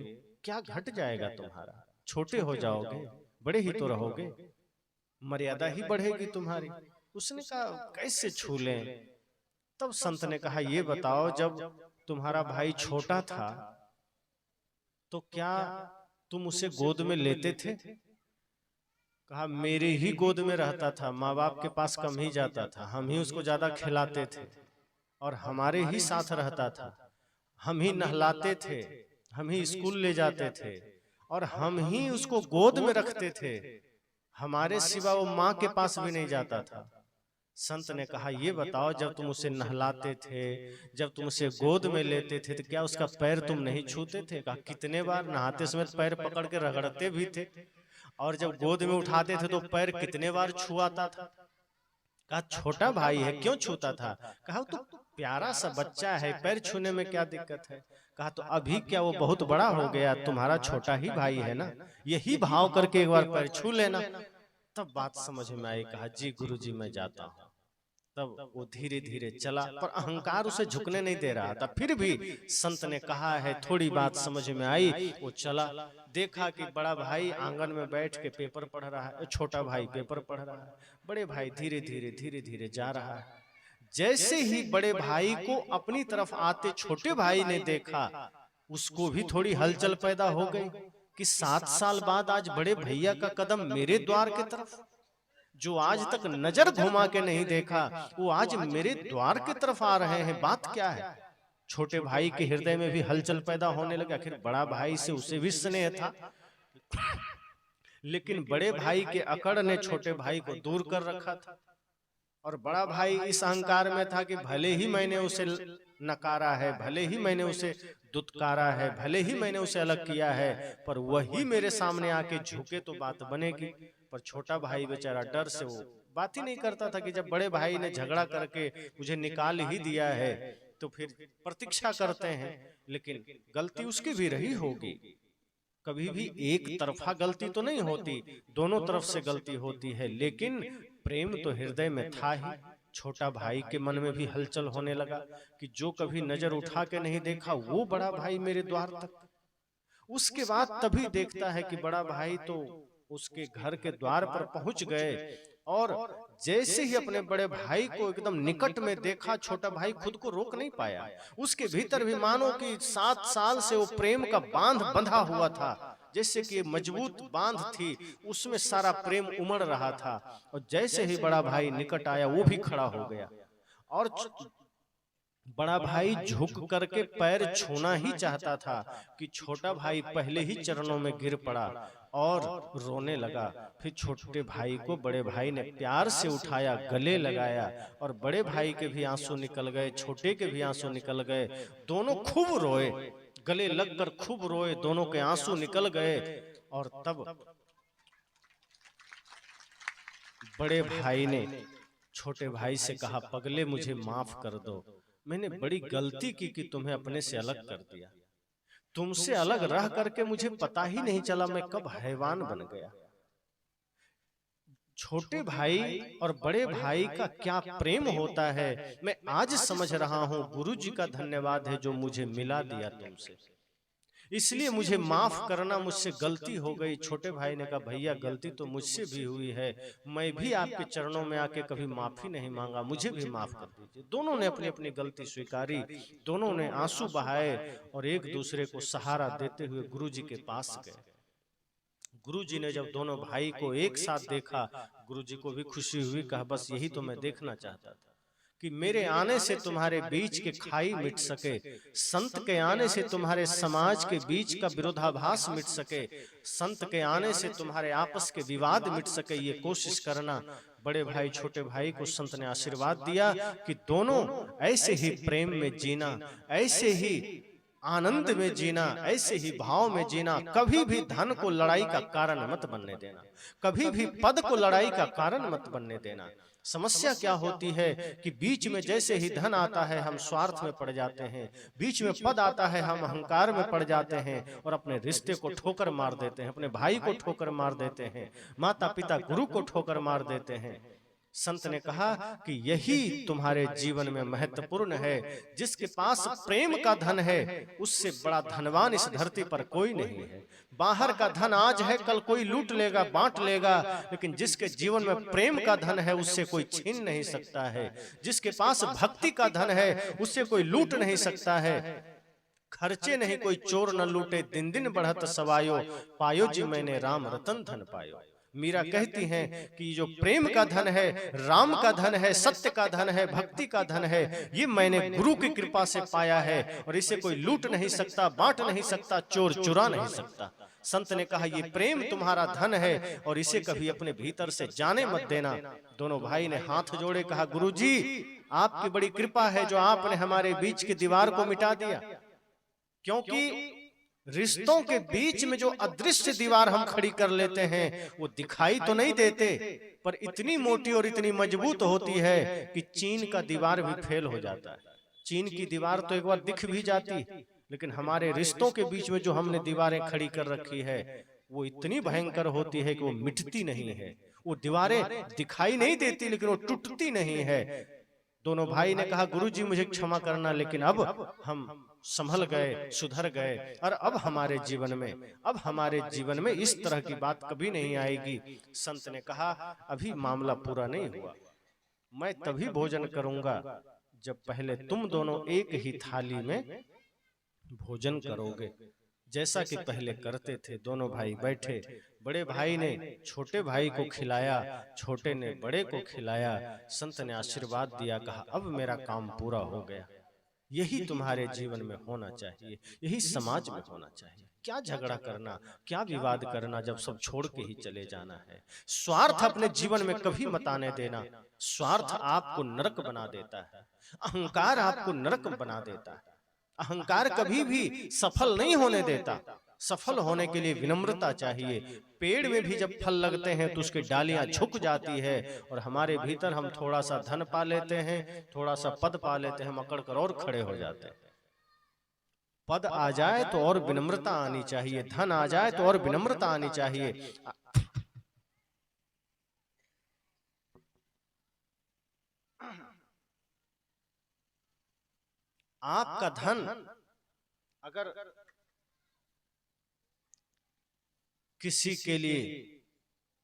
Speaker 1: क्या घट जाएगा तुम्हारा? छोटे हो जाओगे, बड़े ही तो रहोगे, मर्यादा ही बढ़ेगी तुम्हारी। उसने कहा कैसे छू लें? तब संत ने कहा ये बताओ जब तुम्हारा भाई छोटा था तो क्या तुम उसे गोद में लेते थे? कहा मेरे ही गोद में रहता था, माँ बाप के पास कम ही जाता था, हम ही उसको ज्यादा खिलाते थे और हमारे ही साथ रहता था, हम ही नहलाते थे, हम ही स्कूल ले जाते थे और हम ही उसको गोद में रखते थे, हमारे सिवा वो माँ के पास भी नहीं जाता था। संत ने कहा ये बताओ जब तुम उसे नहलाते थे, जब तुम उसे गोद में लेते थे तो क्या उसका पैर तुम नहीं छूते थे? कहा कितने बार, नहाते समय पैर पकड़ के रगड़ते भी थे, और जब गोद में उठाते थे तो पैर कितने बार छुआता था। कहा छोटा भाई है क्यों छूता था? कहा तो प्यारा सा बच्चा है, पैर छूने में क्या दिक्कत है? कहा तो अभी क्या वो बहुत बड़ा हो गया, तुम्हारा छोटा ही भाई है ना, यही भाव करके एक बार पैर छू लेना। तब बात समझ में आई। कहा जी गुरुजी मैं जाता हूँ। तब वो धीरे धीरे चला, पर अहंकार उसे झुकने नहीं दे रहा था। फिर भी संत ने कहा है थोड़ी बात समझ में आई, वो चला। देखा कि बड़ा भाई आंगन में बैठ के पेपर पढ़ रहा है, छोटा भाई पेपर पढ़ रहा है, बड़े भाई धीरे धीरे जा रहा है। जैसे ही बड़े भाई को अपनी तरफ आते छोटे भाई ने देखा, उसको भी थोड़ी हलचल पैदा हो गई कि 7 साल बाद आज बड़े भैया का कदम मेरे द्वार की तरफ, जो आज तक नजर घुमा के नहीं देखा वो आज मेरे द्वार की तरफ आ रहे हैं, बात क्या है? छोटे भाई के हृदय में भी हलचल पैदा होने लगा। आखिर बड़ा भाई से उसे भी स्नेह था, लेकिन बड़े भाई के अकड़ ने छोटे भाई को दूर कर रखा था, और बड़ा भाई इस अहंकार में था कि भले ही मैंने उसे नकारा है, भले ही मैंने उसे दुत्कारा है, भले ही मैंने उसे अलग किया है, पर वही मेरे सामने आके झुके तो बात बनेगी। पर छोटा भाई बेचारा डर से वो बात ही नहीं करता था कि जब बड़े भाई ने झगड़ा करके मुझे निकाल ही दिया है तो फिर प्रतीक्षा करते हैं, लेकिन गलती उसकी भी रही होगी। कभी भी एक तरफा गलती तो नहीं होती, दोनों तरफ से गलती होती है, लेकिन प्रेम तो हृदय में था ही। छोटा भाई के मन में भी हलचल होने लगा कि जो कभी नजर उठा के नहीं देखा वो बड़ा भाई मेरे द्वार तक। उसके बाद तभी देखता है कि बड़ा भाई तो उसके घर के द्वार पर पहुंच गए, और जैसे ही अपने बड़े भाई को एकदम निकट में देखा, छोटा भाई खुद को रोक नहीं पाया। उसके भीतर भी मानो कि 7 साल से वो प्रेम का बांध बंधा हुआ था, जैसे कि मजबूत बांध थी, उसमें सारा प्रेम उमड़ रहा था। और जैसे ही बड़ा भाई निकट आया वो भी खड़ा हो गया, और बड़ा भाई झुक करके पैर छूना ही चाहता था कि छोटा भाई पहले ही चरणों में गिर पड़ा और रोने लगा। फिर छोटे भाई को बड़े भाई ने प्यार से उठाया, गले लगाया, और बड़े भाई के भी आंसू निकल गए, छोटे के भी आंसू निकल गए, दोनों खूब रोए, गले लगकर खूब रोए, दोनों के आंसू निकल गए। और तब बड़े भाई ने छोटे भाई से कहा पगले मुझे माफ कर दो, मैंने बड़ी गलती की कि तुम्हें अपने से अलग कर दिया, तुमसे अलग रह करके मुझे पता ही नहीं चला मैं कब हैवान बन गया। छोटे भाई और बड़े भाई का क्या प्रेम होता है मैं आज समझ रहा हूं। गुरु जी का धन्यवाद है जो मुझे मिला दिया तुमसे। इसलिए मुझे माफ करना, मुझसे गलती हो गई। छोटे भाई ने कहा भैया गलती तो मुझसे भी हुई है, मैं भी आपके चरणों में आके कभी माफी नहीं मांगा, मुझे भी माफ कर दीजिए। दोनों ने अपनी अपनी गलती स्वीकारी, दोनों ने आंसू बहाए और एक दूसरे को सहारा देते हुए गुरुजी के पास गए। गुरुजी ने जब दोनों भाई को एक साथ देखा, गुरुजी को भी खुशी हुई। कहा बस यही तो मैं देखना चाहता था कि मेरे आने से तुम्हारे बीच के खाई मिट सके, संत के आने से तुम्हारे समाज के बीच का विरोधाभास मिट सके, संत के आने से तुम्हारे आपस के विवाद मिट सके, ये कोशिश करना। बड़े भाई छोटे भाई को संत ने आशीर्वाद दिया कि दोनों ऐसे ही प्रेम में जीना, ऐसे ही आनंद में जीना, ऐसे ही भाव में जीना। कभी भी धन को लड़ाई का कारण मत बनने देना, कभी भी पद को लड़ाई का कारण मत बनने देना। समस्या क्या होती है कि बीच में जैसे ही धन आता है हम स्वार्थ में पड़ जाते हैं, बीच में पद आता है हम अहंकार में पड़ जाते हैं और अपने रिश्ते को ठोकर मार देते हैं, अपने भाई को ठोकर मार देते हैं, माता पिता गुरु को ठोकर मार देते हैं। संत ने कहा कि यही तुम्हारे जीवन में महत्वपूर्ण है। जिसके पास प्रेम का धन है उससे बड़ा धनवान इस धरती पर कोई नहीं है। बाहर का धन आज है, कल कोई लूट लेगा, बांट लेगा, लेकिन जिसके जीवन में प्रेम का धन है उससे कोई छीन नहीं सकता है। जिसके पास भक्ति का धन है उससे कोई लूट नहीं सकता है। खर्चे नहीं कोई चोर न लूटे, दिन दिन बढ़त सवायो, पायो जी मैंने राम रतन धन पायो। मीरा कहती हैं कि जो प्रेम का धन है, राम का धन है, सत्य का धन है, भक्ति का धन है, ये मैंने गुरु की कृपा से पाया है और इसे कोई लूट नहीं सकता, बांट नहीं सकता, चोर चुरा नहीं सकता। संत ने कहा ये प्रेम तुम्हारा धन है और इसे कभी अपने भीतर से जाने मत देना। दोनों भाई ने हाथ जोड़े, कहा गुरुजी आपकी बड़ी कृपा है जो आपने हमारे बीच की दीवार को मिटा दिया, क्योंकि रिश्तों के बीच में जो अदृश्य दीवार हम खड़ी कर लेते हैं वो दिखाई तो नहीं देते, पर इतनी मोटी और इतनी मजबूत होती है कि चीन का दीवार भी फेल हो जाता है। चीन की दीवार तो एक बार दिख भी जाती, लेकिन हमारे रिश्तों के बीच में जो हमने दीवारें खड़ी कर रखी है वो इतनी भयंकर होती है कि वो मिटती नहीं है। वो दीवारें दिखाई नहीं देती लेकिन वो टूटती नहीं है। दोनों भाई ने कहा गुरुजी मुझे क्षमा करना, लेकिन अब हम संभल गए, सुधर गए और अब हमारे जीवन में इस तरह की बात कभी नहीं आएगी। संत ने कहा अभी मामला पूरा नहीं हुआ, मैं तभी भोजन करूंगा जब पहले तुम दोनों एक ही थाली में भोजन करोगे, जैसा कि पहले करते थे। दोनों भाई बैठे, बड़े भाई ने छोटे भाई को खिलाया, छोटे ने बड़े को खिलाया। संत ने आशीर्वाद दिया, कहा अब मेरा काम पूरा हो गया। यही तुम्हारे जीवन में होना चाहिए, यही समाज में होना चाहिए। क्या झगड़ा करना, क्या विवाद करना, जब सब छोड़ के ही चले जाना है। स्वार्थ अपने जीवन में कभी मत आने देना। स्वार्थ आपको नरक बना देता है, अहंकार आपको नरक बना देता है। अहंकार कभी भी सफल नहीं होने देता। सफल होने के लिए विनम्रता चाहिए। पेड़ में भी जब फल लगते हैं तो उसकी डालियां झुक जाती है और हमारे भीतर हम थोड़ा सा धन पा लेते हैं, थोड़ा सा पद पा लेते हैं, मकड़ कर और खड़े हो जाते हैं। पद आ जाए तो और विनम्रता आनी चाहिए, धन आ जाए तो और विनम्रता आनी चाहिए। आपका धन अगर किसी के लिए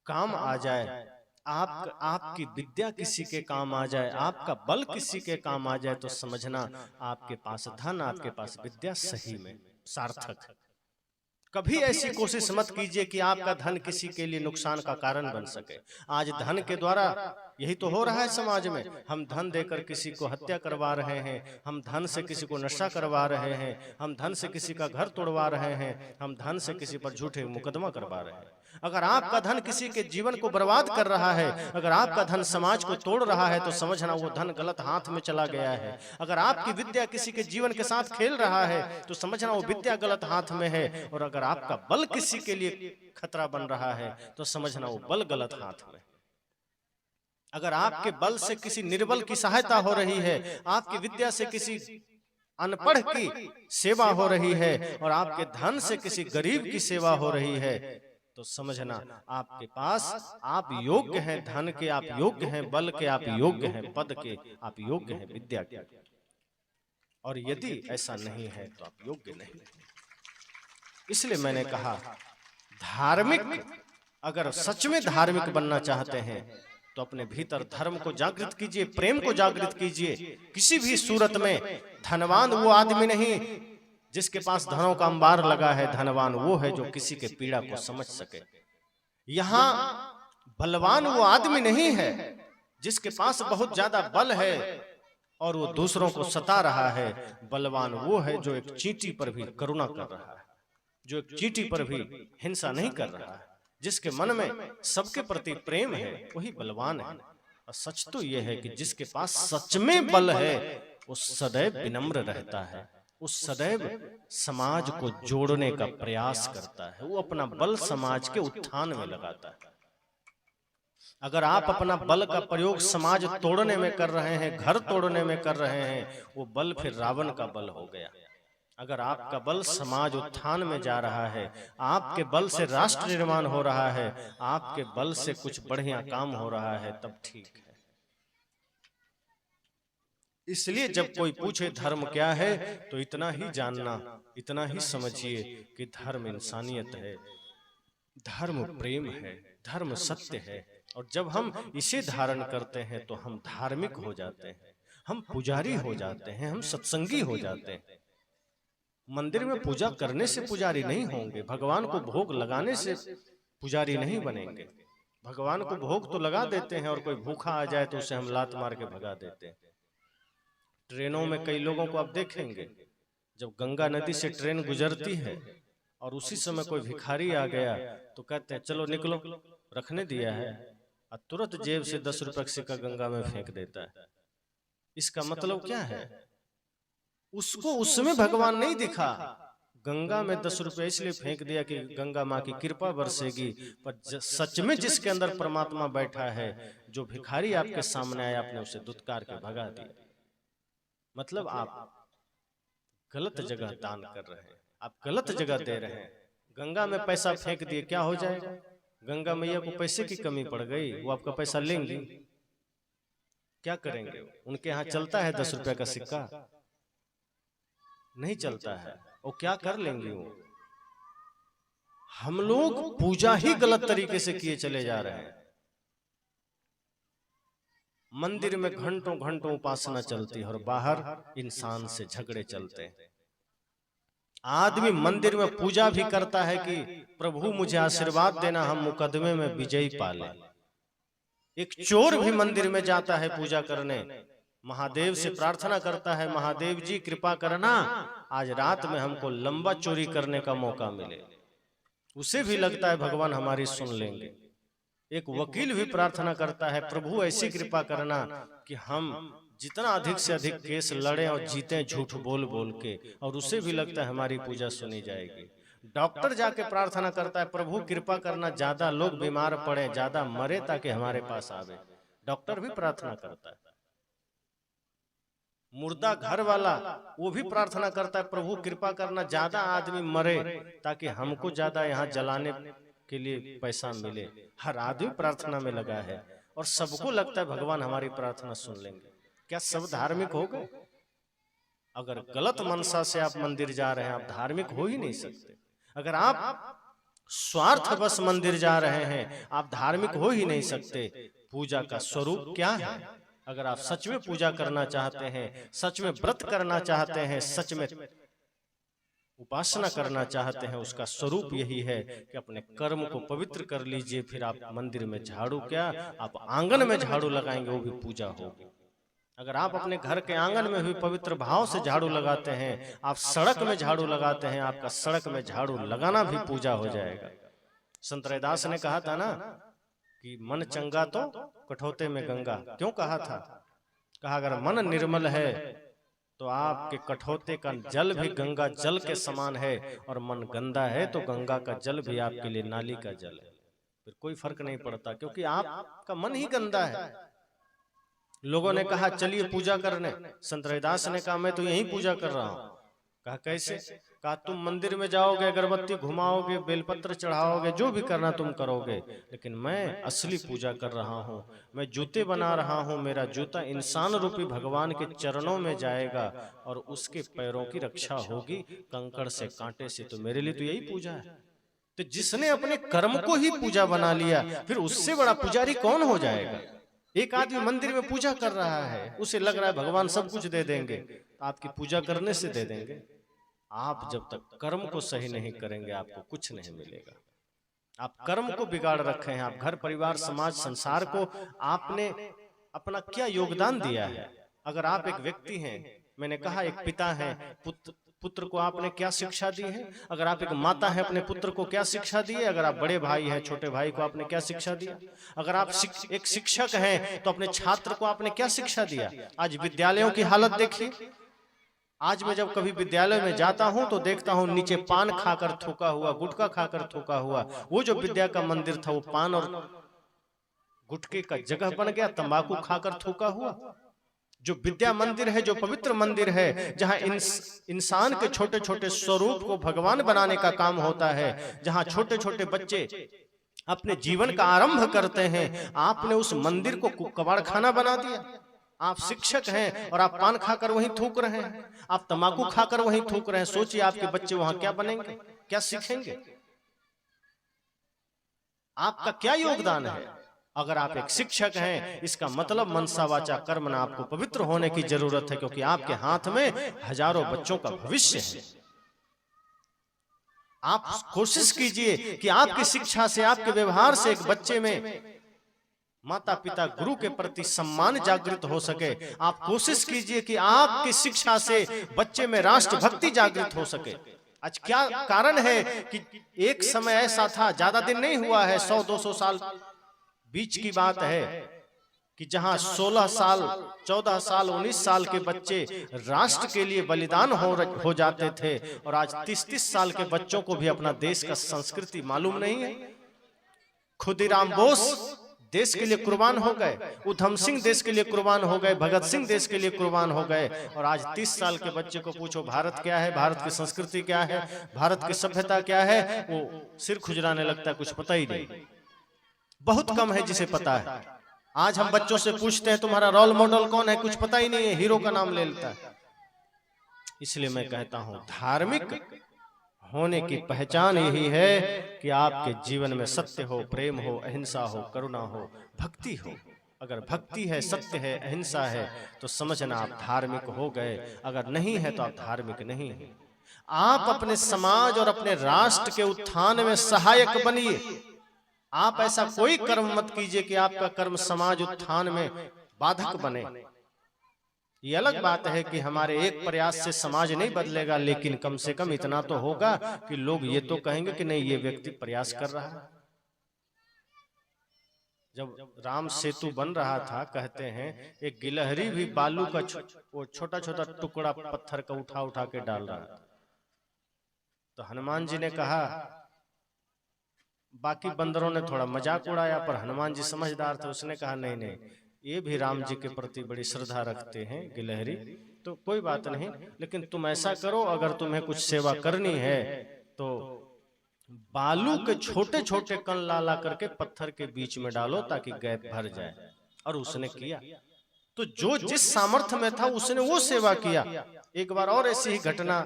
Speaker 1: काम आ जाए, आपकी विद्या किसी के काम आ जाए, आपका बल किसी के काम आ जाए, तो समझना आपके पास धन, आपके पास विद्या सही में सार्थक है। कभी ऐसी कोशिश मत कीजिए कि आपका धन किसी के लिए नुकसान का कारण बन सके। आज धन के द्वारा यही तो हो रहा है समाज में। हम धन देकर किसी को हत्या करवा रहे हैं, हम धन से किसी को नशा करवा रहे हैं, हम धन से किसी का घर तोड़वा रहे हैं, हम धन से किसी पर झूठे मुकदमा करवा रहे हैं। अगर आपका धन किसी के जीवन को बर्बाद कर रहा है, अगर आपका धन समाज को तोड़ रहा है, तो समझना वो धन गलत हाथ में चला गया है। अगर आपकी विद्या किसी के जीवन के साथ खेल रहा है तो समझना वो विद्या गलत हाथ में है। और अगर आपका बल किसी के लिए खतरा बन रहा है तो समझना वो बल गलत हाथ में। अगर आपके बल से किसी निर्बल की सहायता हो रही है, आपकी विद्या से किसी अनपढ़ की सेवा हो रही है और आपके धन से किसी गरीब की सेवा हो रही है, तो समझना आपके पास आप योग्य हैं धन के, आप योग्य हैं बल के, आप योग्य हैं पद के, आप योग्य हैं विद्या के। और यदि ऐसा नहीं है तो आप योग्य नहीं। इसलिए मैंने कहा धार्मिक, अगर सच में धार्मिक बनना चाहते हैं तो अपने भीतर धर्म को जागृत कीजिए, प्रेम को जागृत कीजिए। किसी भी सूरत में धनवान वो आदमी नहीं जिसके पास धनों का अंबार लगा है, धनवान वो है जो किसी के पीड़ा को समझ सके। यहाँ बलवान वो आदमी नहीं है जिसके पास बहुत ज्यादा बल है और वो दूसरों को सता रहा है। बलवान वो है जो एक चींटी पर भी करुणा कर रहा है, जो एक चींटी पर भी हिंसा नहीं कर रहा है, जिसके मन में सबके प्रति प्रेम है, वही बलवान है। और सच तो यह है कि जिसके पास सच में बल है वो सदैव विनम्र रहता है, वो सदैव समाज को जोड़ने का प्रयास करता है, वो अपना बल समाज के उत्थान में लगाता है। अगर आप अपना बल का प्रयोग समाज तोड़ने में कर रहे हैं, घर तोड़ने में कर रहे हैं, वो बल फिर रावण का बल हो गया। अगर आपका बल समाज उत्थान में जा रहा है, आपके बल से राष्ट्र निर्माण हो रहा है, आपके बल से कुछ बढ़िया काम हो रहा है, तब ठीक है। इसलिए जब कोई पूछे धर्म क्या है तो इतना ही जानना, इतना ही समझिए कि धर्म इंसानियत है, धर्म प्रेम है, धर्म सत्य है। और जब हम इसे धारण करते हैं तो हम धार्मिक हो जाते हैं, हम पुजारी हो जाते हैं, हम सत्संगी हो जाते हैं। मंदिर में पूजा करने से पुजारी नहीं होंगे, भगवान को भोग लगाने से पुजारी नहीं बनेंगे। भगवान को भोग तो लगा देते हैं और कोई भूखा आ जाए तो उसे हम लात मार के भगा देते हैं। ट्रेनों में कई लोगों को आप देखेंगे, जब गंगा नदी से ट्रेन गुजरती है और उसी समय कोई भिखारी आ गया तो कहते हैं चलो निकलो, रखने दिया है, और तुरंत जेब से 10 रुपए का सिक्का गंगा में फेंक देता है। इसका मतलब क्या है? उसको उसमें भगवान नहीं दिखा, गंगा में 10 रुपए इसलिए फेंक दिया कि गंगा माँ की कृपा बरसेगी, पर सच में जिसके अंदर परमात्मा बैठा है, जो भिखारी आपके सामने आया आपने उसे दुत्कार के भगा दिया। मतलब आप गलत जगह दान कर रहे हैं, आप गलत जगह दे रहे हैं। गंगा में पैसा फेंक दिए, क्या हो जाएगा? गंगा मैया को पैसे की कमी पड़ गई, वो आपका पैसा लेंगी, क्या करेंगे? उनके यहाँ चलता है 10 रुपए का सिक्का? नहीं चलता है, वो क्या कर लेंगे? वो हम लोग पूजा ही गलत तरीके से किए चले जा रहे हैं। मंदिर में घंटों घंटों उपासना चलती है और बाहर इंसान से झगड़े चलते हैं। आदमी मंदिर में पूजा भी करता है कि प्रभु मुझे आशीर्वाद देना, हम मुकदमे में विजयी पाले। एक चोर भी मंदिर में जाता है पूजा करने, महादेव से प्रार्थना करता है, महादेव जी कृपा करना, आज रात में हमको लंबा चोरी करने का मौका मिले। उसे भी लगता है भगवान हमारी सुन लेंगे। एक वकील भी प्रार्थना करता है, प्रभु ऐसी कृपा करना कि हम जितना अधिक से अधिक केस लड़े और जीते झूठ बोल बोल के, और उसे भी लगता है हमारी पूजा सुनी जाएगी। डॉक्टर जाके प्रार्थना करता है, प्रभु कृपा करना ज्यादा लोग बीमार पड़े, ज्यादा मरे ताकि हमारे पास आवे। डॉक्टर भी प्रार्थना करता है। मुर्दा घर वाला वो भी प्रार्थना करता है, प्रभु कृपा करना ज्यादा आदमी मरे ताकि हमको ज्यादा यहाँ जलाने के लिए पैसा मिले। हर आदमी प्रार्थना में लगा है और सबको लगता है भगवान हमारी प्रार्थना सुन लेंगे। क्या सब धार्मिक हो गए? अगर गलत मनसा से आप मंदिर जा रहे हैं, आप धार्मिक हो ही नहीं सकते। अगर आप स्वार्थ बस मंदिर जा रहे हैं, आप धार्मिक हो ही नहीं सकते। पूजा का स्वरूप क्या है? अगर आप सच में पूजा करना चाहते हैं, सच में व्रत करना चाहते हैं, सच में उपासना करना चाहते हैं, उसका स्वरूप यही है कि अपने कर्म को पवित्र कर लीजिए। फिर आप मंदिर में झाड़ू क्या, आप आंगन में झाड़ू लगाएंगे, वो भी पूजा होगी। अगर आप अपने घर के आंगन में भी पवित्र भाव से झाड़ू लगाते हैं, आप सड़क में झाड़ू लगाते हैं, आपका सड़क में झाड़ू लगाना भी पूजा हो जाएगा। संत रैदास ने कहा था ना कि मन चंगा तो कठौते में गंगा। क्यों कहा था? कहा अगर मन निर्मल है तो आपके कठौते का जल भी गंगा जल के समान है, और मन गंदा है तो गंगा का जल भी आपके लिए नाली का जल है। फिर कोई फर्क नहीं पड़ता, क्योंकि आपका मन ही गंदा है। लोगों ने कहा चलिए पूजा करने, संत रैदास ने कहा मैं तो यही पूजा कर रहा हूँ। कहा कैसे? कहा तुम मंदिर में जाओगे, अगरबत्ती घुमाओगे, बेलपत्र चढ़ाओगे, जो भी करना तुम करोगे, लेकिन मैं असली पूजा कर रहा हूँ। मैं जूते बना रहा हूँ, मेरा जूता इंसान रूपी भगवान के चरणों में जाएगा और उसके पैरों की रक्षा होगी कंकड़ से, कांटे से। तो मेरे लिए तो यही पूजा है। तो जिसने अपने कर्म को ही पूजा बना लिया, फिर उससे बड़ा पुजारी कौन हो जाएगा? एक आदमी मंदिर में पूजा कर रहा है, उसे लग रहा है भगवान सब कुछ दे देंगे, तो आपकी पूजा करने से दे देंगे। आप जब तक कर्म को सही नहीं करेंगे, आपको कुछ नहीं मिलेगा। आप कर्म को बिगाड़ रखे हैं। आप घर परिवार समाज संसार को आपने अपना क्या योगदान दिया है? अगर आप एक व्यक्ति हैं, मैंने कहा एक पिता है, पुत्र को आपने क्या शिक्षा दी है? अगर आप एक माता है, अपने पुत्र को क्या शिक्षा दी है? अगर आप बड़े भाई हैं, छोटे भाई को आपने क्या शिक्षा दिया? अगर आप एक शिक्षक हैं, तो अपने छात्र को आपने क्या शिक्षा दिया? आज विद्यालयों की हालत देखिए। आज मैं जब कभी विद्यालय में जाता हूं तो देखता हूं नीचे पान खाकर थूका हुआ, गुटखा खाकर थूका हुआ। वो जो विद्या का मंदिर था, वो पान और गुटके का जगह बन गया, तंबाकू खाकर थूका हुआ। जो विद्या मंदिर है, जो पवित्र मंदिर है, जहां इंसान के छोटे छोटे स्वरूप को भगवान बनाने का काम होता है, जहां छोटे छोटे बच्चे अपने जीवन का आरंभ करते हैं, आपने उस मंदिर को कबाड़ खाना बना दिया। आप शिक्षक हैं और आप पान खाकर वहीं थूक रहे हैं, आप तंबाकू खाकर वहीं थूक रहे हैं। सोचिए आपके बच्चे वहां क्या बनेंगे, क्या सीखेंगे? आपका क्या योगदान है? अगर आप एक शिक्षक हैं, इसका मतलब मनसा वाचा कर्मणा, आपको पवित्र होने की जरूरत है, क्योंकि आपके हाथ में हजारों बच्चों का भविष्य है। आप कोशिश कीजिए कि आपकी शिक्षा से, आपके व्यवहार से एक बच्चे में माता पिता गुरु के प्रति सम्मान जागृत हो सके। आप कोशिश कीजिए कि आपकी शिक्षा से बच्चे में राष्ट्र भक्ति जागृत हो सके। आज क्या कारण है कि एक समय ऐसा था, ज्यादा दिन नहीं हुआ है, 100-200 साल बीच की बात है, कि जहां 16 साल, 14 साल, 19 साल के बच्चे राष्ट्र के लिए बलिदान हो जाते थे, और आज 30-30 साल के बच्चों को भी अपना देश का संस्कृति मालूम नहीं है। खुदीराम बोस देश के लिए कुर्बान हो गए, उधम सिंह देश के लिए कुर्बान हो गए, भगत सिंह देश के लिए कुर्बान हो गए, और आज 30 साल के बच्चे को पूछो भारत क्या है, भारत की संस्कृति क्या है, भारत की सभ्यता क्या है, वो सिर खुजलाने लगता है, कुछ पता ही नहीं। बहुत कम है जिसे पता है। आज हम बच्चों से पूछते हैं तुम्हारा रोल मॉडल कौन है, कुछ पता ही नहीं है, हीरो का नाम ले लेता है। इसलिए मैं कहता हूं, धार्मिक होने की पहचान यही है कि आपके जीवन में सत्य हो, प्रेम हो, अहिंसा हो, करुणा हो, भक्ति हो। अगर भक्ति है, सत्य है, अहिंसा है, तो समझना आप धार्मिक हो गए। अगर नहीं है तो आप धार्मिक नहीं हैं। आप अपने समाज और अपने राष्ट्र के उत्थान में सहायक बनिए। आप ऐसा कोई कर्म मत कीजिए कि आपका कर्म समाज उत्थान में बाधक बने। ये अलग बात है कि हमारे एक प्रयास से समाज नहीं बदलेगा, लेकिन कम से कम इतना तो होगा कि लोग ये तो कहेंगे कि नहीं, ये व्यक्ति प्रयास कर रहा है। जब राम सेतु बन रहा था, कहते हैं एक गिलहरी भी बालू का वो छोटा छोटा टुकड़ा पत्थर का उठा उठा के डाल रहा था। तो हनुमान जी ने कहा, बाकी बंदरों ने थोड़ा मजाक उड़ाया, पर हनुमान जी समझदार थे, उसने कहा नहीं नहीं, ये भी राम जी के प्रति बड़ी श्रद्धा रखते हैं गिलहरी, तो कोई बात नहीं, लेकिन तुम ऐसा करो, अगर तुम्हें कुछ सेवा करनी है तो बालू के छोटे छोटे कण ला करके पत्थर के बीच में डालो ताकि गैप भर जाए। और उसने किया। तो जो जिस सामर्थ्य में था उसने वो सेवा किया। एक बार और ऐसी ही घटना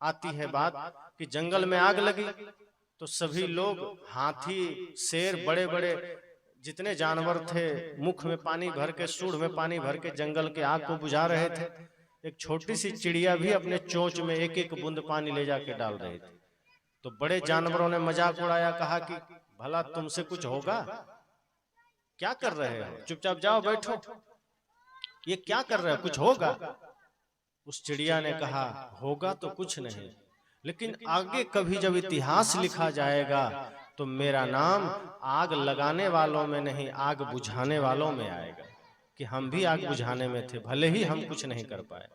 Speaker 1: आती है बात कि जंगल में आग लगी, तो सभी लोग, हाथी, शेर, बड़े बड़े जितने जानवर थे, मुख में पानी भर के, सूंड में पानी भर के जंगल के आग को बुझा रहे थे। एक छोटी सी चिड़िया भी अपने चोंच में एक एक बूंद पानी ले जाके डाल रही थी। तो बड़े जानवरों ने मजाक उड़ाया, कहा कि भला तुमसे कुछ होगा? क्या कर रहे हो, चुपचाप जाओ बैठो, ये क्या कर रहे हो, कुछ होगा? उस चिड़िया ने कहा, होगा तो कुछ नहीं, लेकिन आगे कभी जब इतिहास लिखा जाएगा तो मेरा नाम आग लगाने वालों में नहीं, आग बुझाने वालों में आएगा। कि हम भी आग बुझाने में थे, भले ही हम कुछ नहीं कर पाए।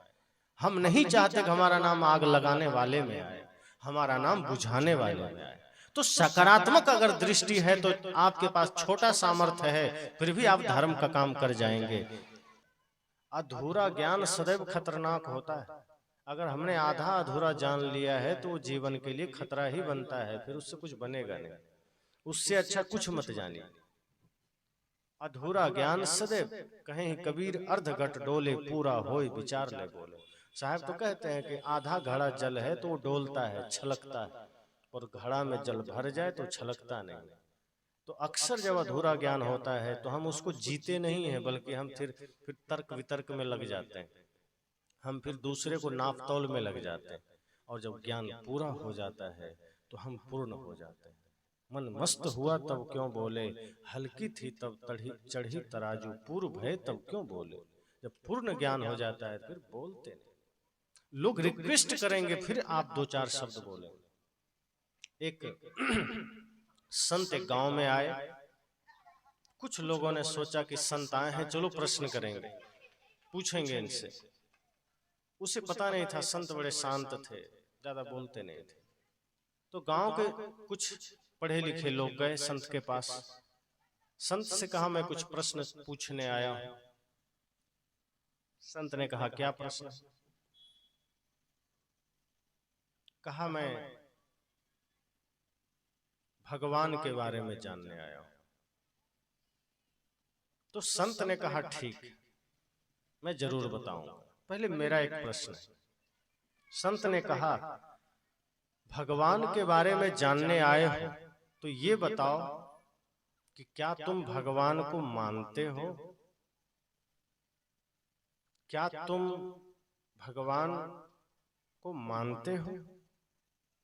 Speaker 1: हम नहीं चाहते कि हमारा नाम आग लगाने वाले में आए, हमारा नाम बुझाने वाले में आए। तो सकारात्मक अगर दृष्टि है तो आपके पास छोटा सामर्थ्य है, फिर भी आप धर्म का काम कर जाएंगे। अधूरा ज्ञान सदैव खतरनाक होता है। अगर हमने आधा अधूरा जान लिया है तो वो जीवन के लिए खतरा ही बनता है, फिर उससे कुछ बनेगा नहीं। उससे अच्छा कुछ मत जानिए। अधूरा ज्ञान सदैव, कहें कबीर अर्धघट डोले पूरा होए विचार ले बोले। साहब तो कहते हैं कि आधा घड़ा जल है तो वो डोलता है, छलकता है, और घड़ा में जल भर जाए तो छलकता नहीं। तो अक्सर जब अधूरा ज्ञान होता है तो हम उसको जीते नहीं हैं, बल्कि हम फिर तर्क वितर्क में लग जाते हैं, हम फिर दूसरे को नाप तौल में लग जाते हैं। और जब ज्ञान पूरा हो जाता है तो हम पूर्ण हो जाते हैं। मन मस्त हुआ तब क्यों बोले, हल्की थी तब चढ़ी तराजू, पूर्व भय तब क्यों बोले। जब पूर्ण ज्ञान हो जाता है फिर बोलते नहीं। लोग रिक्वेस्ट करेंगे फिर आप दो चार शब्द बोले। एक संत एक गांव में आए, कुछ लोगों ने सोचा कि संत आए हैं, चलो प्रश्न करेंगे, पूछेंगे इनसे। उसे पता नहीं था संत बड़े शांत थे, ज्यादा बोलते नहीं थे। तो गांव के कुछ पढ़े लिखे लोग गए संत के पास। संत से कहा मैं कुछ प्रश्न पूछने आया हूं। संत ने कहा क्या प्रश्न। कहा मैं भगवान के बारे में जानने आया हूं। तो संत ने कहा ठीक, मैं जरूर बताऊंगा, पहले मेरा एक प्रश्न है। संत ने कहा भगवान के बारे में जानने आए हो तो ये बताओ कि क्या तुम भगवान को मानते हो। क्या तुम भगवान को मानते हो।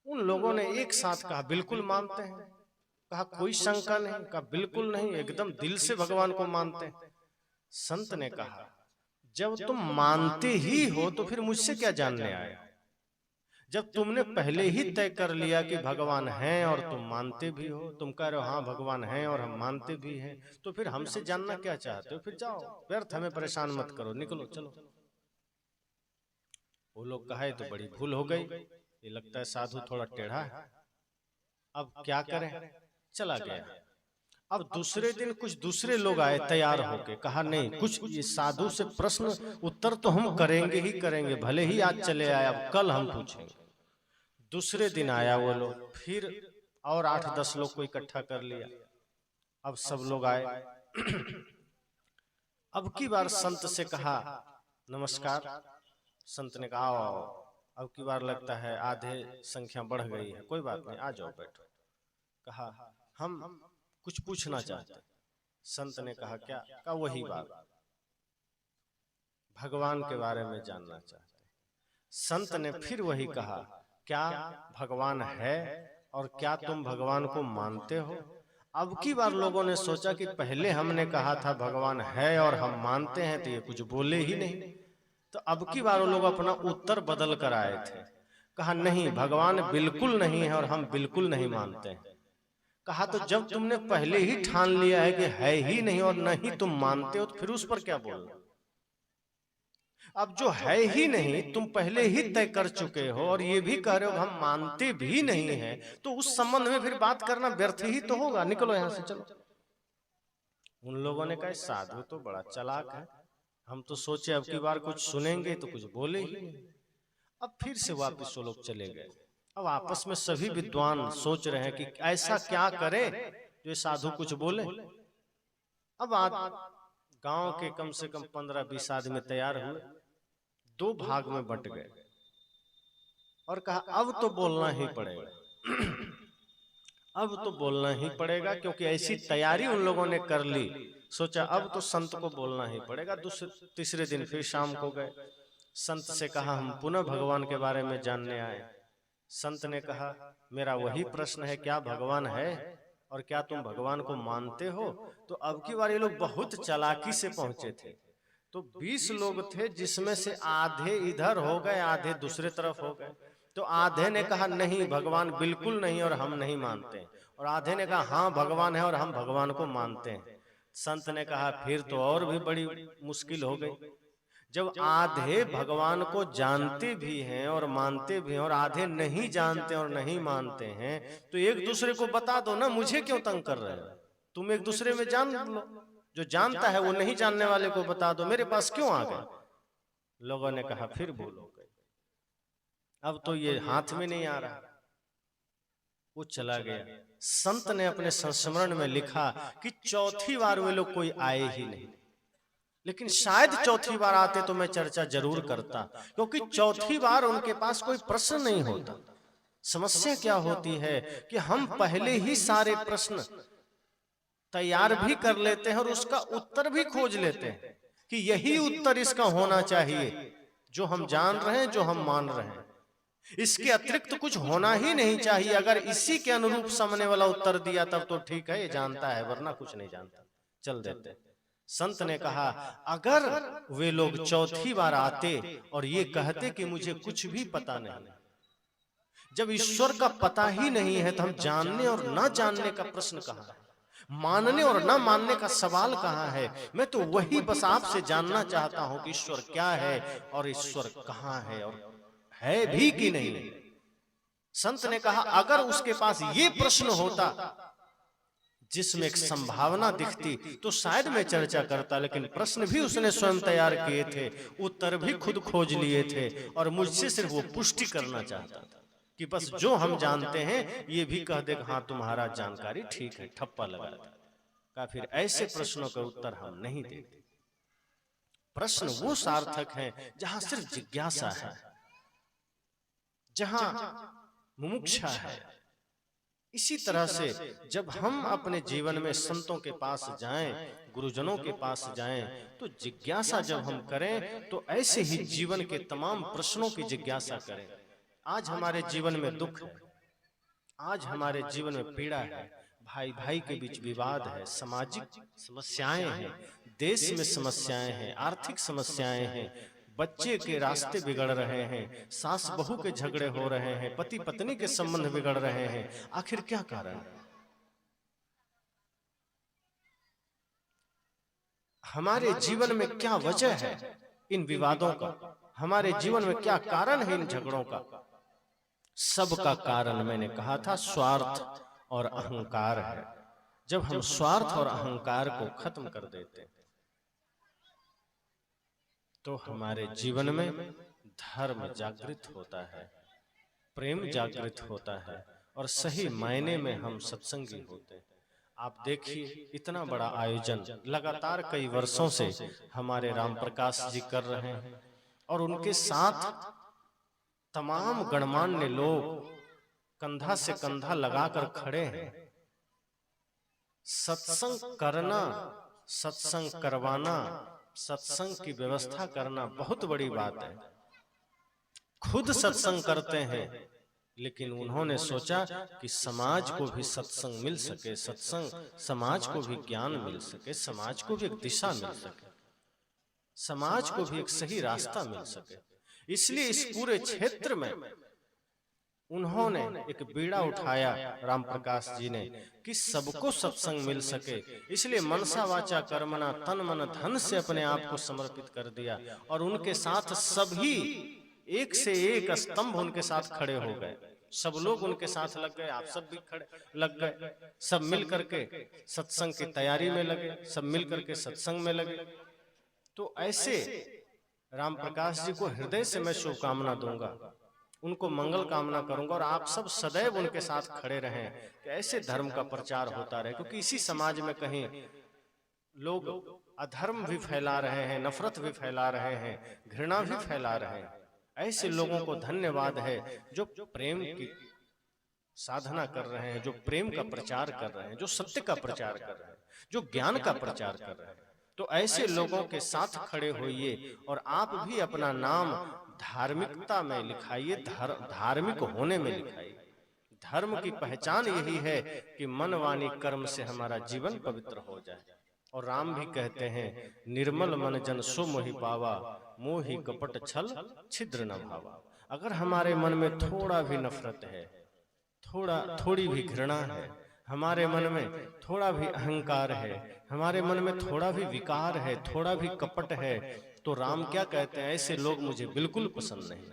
Speaker 1: उन लोगों ने एक साथ कहा बिल्कुल मानते हैं। कहा कोई शंका नहीं। कहा बिल्कुल नहीं, एकदम दिल से भगवान को मानते हैं। संत ने कहा जब तुम मानते ही हो तो फिर मुझसे क्या जानने आए। जब तुमने पहले ही तय कर लिया कि भगवान हैं और तुम मानते भी हो, तुम कह रहे हो हाँ भगवान हैं और हम मानते भी हैं, तो फिर हमसे जानना क्या चाहते हो। फिर जाओ, व्यर्थ हमें परेशान मत करो, निकलो चलो। वो लोग कहे तो बड़ी भूल हो गई, ये लगता है साधु थोड़ा टेढ़ा है, अब क्या करें। चला गया। अब दूसरे दिन कुछ दूसरे लोग आए तैयार होके, कहा नहीं कुछ ये साधु से प्रश्न उत्तर तो हम करेंगे ही करेंगे, भले ही आज चले आए, अब कल हम पूछेंगे। दूसरे दिन आया वो लोग, फिर और 8-10 लोग को इकट्ठा कर लिया। अब सब लोग आए। अब की बार संत से कहा नमस्कार। संत ने कहा आओ। अब की बार लगता है आधे संख्या बढ़ गई है, कोई बात नहीं आ जाओ बैठो। कहा हम कुछ पूछना चाहते। संत ने कहा क्या। कहा वही बात, भगवान के बारे में जानना चाहते। संत ने फिर वही कहा क्या भगवान है और क्या तुम भगवान को मानते हो। अब की बार लोगों ने सोचा कि पहले हमने कहा था भगवान है और हम मानते हैं, तो ये कुछ बोले ही नहीं। तो अब की बार वो लोग अपना उत्तर बदल कर आए थे। कहा नहीं भगवान बिल्कुल नहीं है और हम बिल्कुल नहीं मानते हैं। कहा तो जब तुमने पहले ही ठान लिया है कि है ही नहीं और नहीं तुम मानते हो, तो फिर उस पर क्या बोलना। अब जो है ही नहीं तुम पहले ही तय कर चुके हो और ये भी कह रहे हो हम मानते भी नहीं है, तो उस संबंध में फिर बात करना व्यर्थ ही तो होगा, निकलो यहां से चलो। उन लोगों ने कहा साधु तो बड़ा चालाक है, हम तो सोचे अब की बार कुछ सुनेंगे तो कुछ बोले ही नहीं। अब फिर से वापस वो लोग चले गए। अब आपस में सभी विद्वान सोच रहे हैं कि ऐसा क्या करे जो साधु कुछ बोले। अब गांव के कम से कम 15-20 आदमी तैयार हुए, 2 भाग में बंट गए और कहा अब तो बोलना ही पड़ेगा। अब तो बोलना ही पड़ेगा, क्योंकि ऐसी तैयारी उन लोगों ने कर ली। सोचा अब तो संत को बोलना ही पड़ेगा। तीसरे दिन फिर शाम को गए। संत से कहा हम पुनः भगवान के बारे में जानने आए। संत ने कहा मेरा वही प्रश्न है, क्या भगवान है और क्या तुम भगवान को मानते हो। तो अब की बार ये लोग बहुत चालाकी से पहुंचे थे। तो 20 लोग थे, जिसमें से आधे इधर हो गए आधे दूसरे तरफ हो गए। तो आधे ने कहा नहीं भगवान बिल्कुल नहीं और हम नहीं मानते, और आधे ने कहा हाँ भगवान है और हम भगवान को मानते हैं। संत ने कहा फिर तो और भी बड़ी मुश्किल हो गई। जब आधे भगवान को जानते भी हैं और मानते भी हैं और आधे नहीं जानते और नहीं मानते हैं, तो एक दूसरे को बता दो ना, मुझे क्यों तंग कर रहे हो। तुम एक दूसरे में जान लो, जो जानता है वो नहीं जानने वाले को बता दो, मेरे पास क्यों आ गए। लोगों ने कहा फिर बोलो। अब तो ये हाथ में नहीं आ रहा, वो चला गया। संत ने अपने संस्मरण में लिखा कि चौथी बार वे लोग कोई आए ही नहीं, लेकिन शायद चौथी बार आते तो मैं चर्चा जरूर करता, क्योंकि चौथी बार उनके पास कोई प्रश्न नहीं होता। समस्या क्या होती है कि हम पहले ही सारे प्रश्न तैयार भी कर लेते हैं और उसका उत्तर भी खोज लेते हैं कि यही उत्तर इसका होना चाहिए, जो हम जान रहे हैं, जो हम मान रहे हैं, इसके अतिरिक्त कुछ होना ही नहीं चाहिए। अगर इसी के अनुरूप सामने वाला उत्तर दिया तब तो ठीक है, ये जानता है, वरना कुछ नहीं जानता, चल देते। संत ने कहा अगर वे लोग चौथी बार आते और ये कहते कि मुझे कुछ भी पता नहीं, जब ईश्वर का पता ही नहीं है तो हम जानने और न जानने का प्रश्न कहाँ है, मानने और न मानने का सवाल कहाँ है। मैं तो वही बस आपसे जानना चाहता हूं कि ईश्वर क्या है और ईश्वर कहाँ है और है भी कि नहीं। संत ने कहा अगर उसके पास ये प्रश्न होता जिसमें एक संभावना दिखती तो शायद मैं चर्चा करता, लेकिन प्रश्न भी उसने स्वयं तैयार किए थे, उत्तर भी खुद खोज लिए थे और मुझसे सिर्फ वो पुष्टि करना चाहता था कि बस जो हम जानते हैं ये भी कह दे हाँ तुम्हारा जानकारी ठीक है, ठप्पा लगा का। फिर ऐसे प्रश्नों का उत्तर हम नहीं देते। प्रश्न वो सार्थक है जहां सिर्फ जिज्ञासा है, जहां मुमुक्षा है। इसी तरह से जब हम अपने जीवन में संतों के पास जाएं, गुरुजनों के पास जाएं, तो जिज्ञासा जब हम करें तो ऐसे ही जीवन के तमाम प्रश्नों की जिज्ञासा करें। आज हमारे जीवन में दुख है, आज हमारे जीवन में पीड़ा है, भाई भाई के बीच विवाद है, सामाजिक समस्याएं हैं, देश में समस्याएं हैं, आर्थिक समस्याएं हैं, बच्चे के रास्ते बिगड़ रहे हैं, सास बहू के झगड़े हो रहे हैं, पति पत्नी के संबंध बिगड़ रहे हैं। आखिर क्या कारण है? हमारे जीवन में क्या वजह है इन विवादों का? हमारे जीवन में क्या कारण है इन झगड़ों का? सबका कारण मैंने कहा था स्वार्थ और अहंकार है। जब हम स्वार्थ और अहंकार को खत्म कर देते तो हमारे जीवन में धर्म जागृत होता है, प्रेम जागृत होता है और सही मायने में हम सत्संगी होते हैं। आप देखिए इतना बड़ा आयोजन लगातार कई वर्षों से हमारे राम प्रकाश जी कर रहे हैं और उनके साथ तमाम गणमान्य लोग कंधा से कंधा लगाकर खड़े हैं। सत्संग करना, सत्संग करवाना, सत्संग की व्यवस्था करना बहुत बड़ी बात है। खुद सत्संग करते हैं, लेकिन उन्होंने सोचा कि समाज को भी सत्संग मिल सके, सत्संग समाज को भी ज्ञान मिल सके, समाज को भी एक दिशा मिल सके, समाज को भी एक सही रास्ता मिल सके। इसलिए इस पूरे क्षेत्र में उन्होंने एक बीड़ा उठाया राम प्रकाश जी ने कि सबको सत्संग मिल सके। इसलिए मनसा वाचा कर्मणा तन मन धन से अपने आप को समर्पित कर दिया और उनके साथ सभी एक से एक स्तंभ उनके साथ खड़े हो गए। सब लोग उनके साथ लग गए, आप सब भी खड़े लग गए, सब मिल करके सत्संग की तैयारी में लगे, सब मिल करके सत्संग में लगे। तो ऐसे राम प्रकाश जी को हृदय से मैं शुभकामना दूंगा, उनको मंगल कामना करूंगा और आप सब सदैव उनके साथ खड़े रहें कि ऐसे धर्म का प्रचार होता रहे। क्योंकि इसी समाज में कहीं लोग अधर्म भी फैला रहे हैं, नफरत भी फैला रहे हैं, घृणा भी फैला रहे हैं। ऐसे लोगों को धन्यवाद है जो प्रेम की साधना कर रहे हैं, जो प्रेम का प्रचार कर रहे हैं, जो सत्य का प्रचार कर रहे हैं, जो ज्ञान का प्रचार कर रहे हैं। तो ऐसे लोगों के साथ खड़े होइए और आप भी अपना नाम धार्मिकता में लिखाइए, धार्मिक होने में लिखाइए। धर्म की पहचान यही है कि मन वाणी कर्म से हमारा जीवन पवित्र हो जाए। और राम भी कहते हैं निर्मल मन जन सो मोहि पावा, मोहि कपट छल छिद्र न भावा। अगर हमारे मन में थोड़ा भी नफरत है, थोड़ी भी घृणा है, हमारे मन में थोड़ा भी अहंकार है, हमारे मन में थोड़ा भी विकार है, थोड़ा भी कपट है, तो राम क्या कहते हैं, ऐसे लोग मुझे बिल्कुल पसंद नहीं।